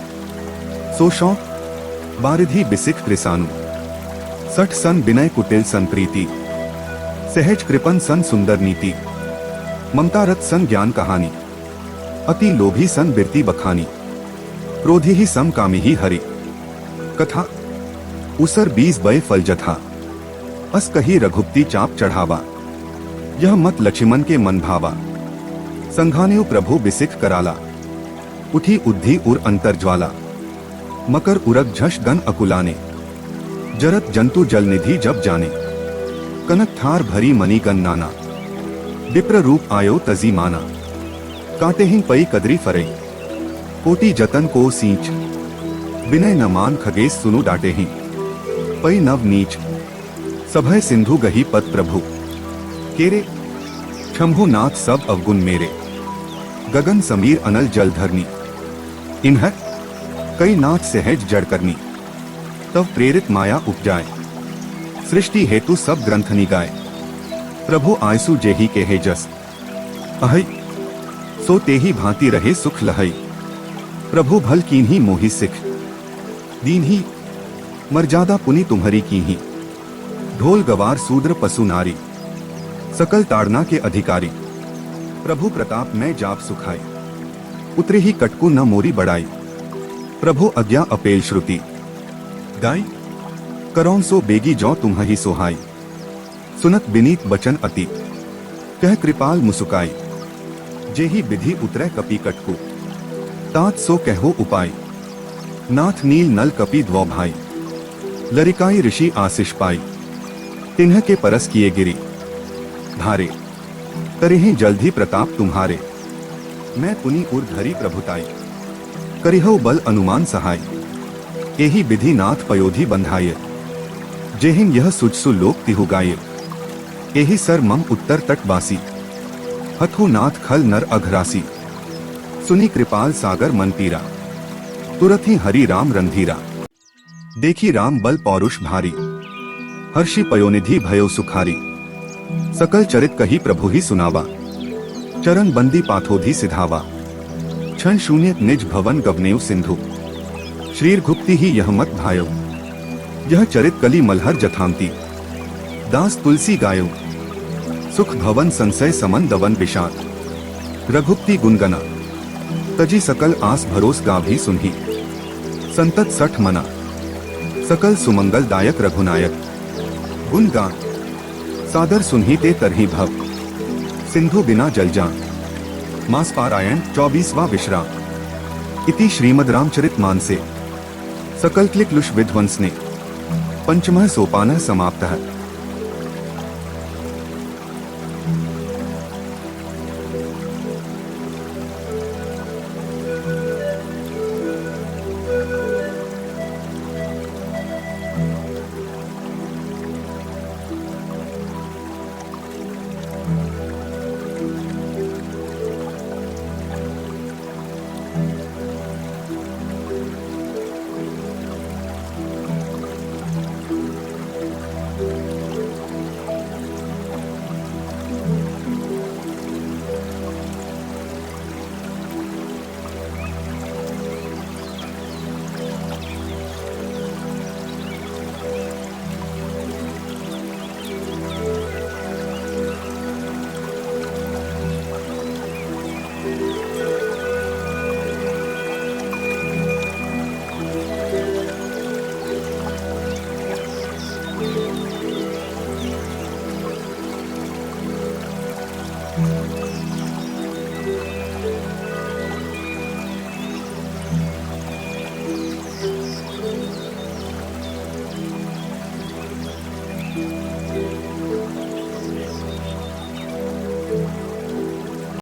सोशौ बारिधि बिसिख कृसानु, 60 सन विनय कुटिल सन प्रीति, सहज कृपन सन सुंदर नीति, ममता रत सन ज्ञान कहानी, अति लोभी सन बिरती बखानी, क्रोधी ही सम कामी ही हरि, कथा उसर 20 बय फल जथा, अस कही रघुपति चाप चढ़ावा, यह मत लक्ष्मण के मन भावा, संघानेउ प्रभु बिसिख कराला, उठी उद्धि उर अंतर ज्वाला, मकर उरग झष गन अकुलाने, जरत जंतु जल निधि जब जाने, कनक थार भरी मणि गन नाना, विप्र रूप आयो तजी माना, काटे हिं पई कदरी फरे, कोटि जतन को सींच, विनय न मान खगेश सुनु डाटे हिं, पई नव नीच, सभय सिंधु गही पद प्रभु, केरे शंभु नाथ सब अवगुण मेरे, गगन समीर अनल जल धरनी, इन्ह कई नाथ सहज जड़ करनी, तब प्रेरित माया उपजाए, सृष्टि हेतु सब ग्रंथ निगाए, प्रभु आयसु जेहि के हे जस, अहै सो तेहि भांति रहे सुख लहई, प्रभु भल कीन्ही मोहि सिख, दीन्ही मर्यादा पुनि तुम्हारी कीन्ही, ढोल गवार सूद्र पशु नारी, सकल ताड़ना के अधिकारी, प्रभु प्रताप में जाप सुखाई, उतरे ही कटकु न मोरी बढ़ाई, प्रभु आज्ञा अपेल श्रुति गाई, करौन सो बेगी जौ तुम्हारी सोहाई, सुनत बिनीत बचन अति, कह कृपाल मुसुकाई, जेहि विधि उतरे कपि कटकु, तात सो कहो उपाय, नाथ नील नल कपि द्वौ भाई, लरिकाई ऋषि आशीष पाई, तिन्ह के परस किए गिरी, धारे करेहि जल्दी प्रताप तुम्हारे, मैं पुनि उर धरी प्रभुताई, करिहौ बल अनुमान सहाय, एहि विधि नाथ पयोधि बंधाय, जेहिन यह सुजसु लोक तिहु गाय, एहि सर मम उत्तर तटवासी, हथु नाथ खल नर अघरासी, सुनी कृपाल सागर मन पीरा, तुरत ही हरि राम रंधीरा, देखी राम बल पौरुष भारी, हर्षि पयोनिधि भयो सुखारी, सकल चरित कही प्रभु ही सुनावा, चरण बंदी पाथोधि सिधावा, क्षण शून्य निज भवन गवनेउ सिंधु, श्रीर गुप्ति ही यह मत भायो, यह चरित कली मलहर जथांती, दास तुलसी गायो, सुख भवन संशय समन दवन विषाद, रघुपति गुनगना, तजी सकल आस भरोस गाभी सुनही, संतत सठ मना, सकल सुमंगल दायक रघुनायक, गुण गान सादर सुनही ते तरही भव, सिंधु बिना जल जान, मास पारायण 24वां विश्राम, इति श्रीमद् रामचरितमानसे सकल क्लिक लुष विध्वंसने पंचमः सोपानः समाप्तः।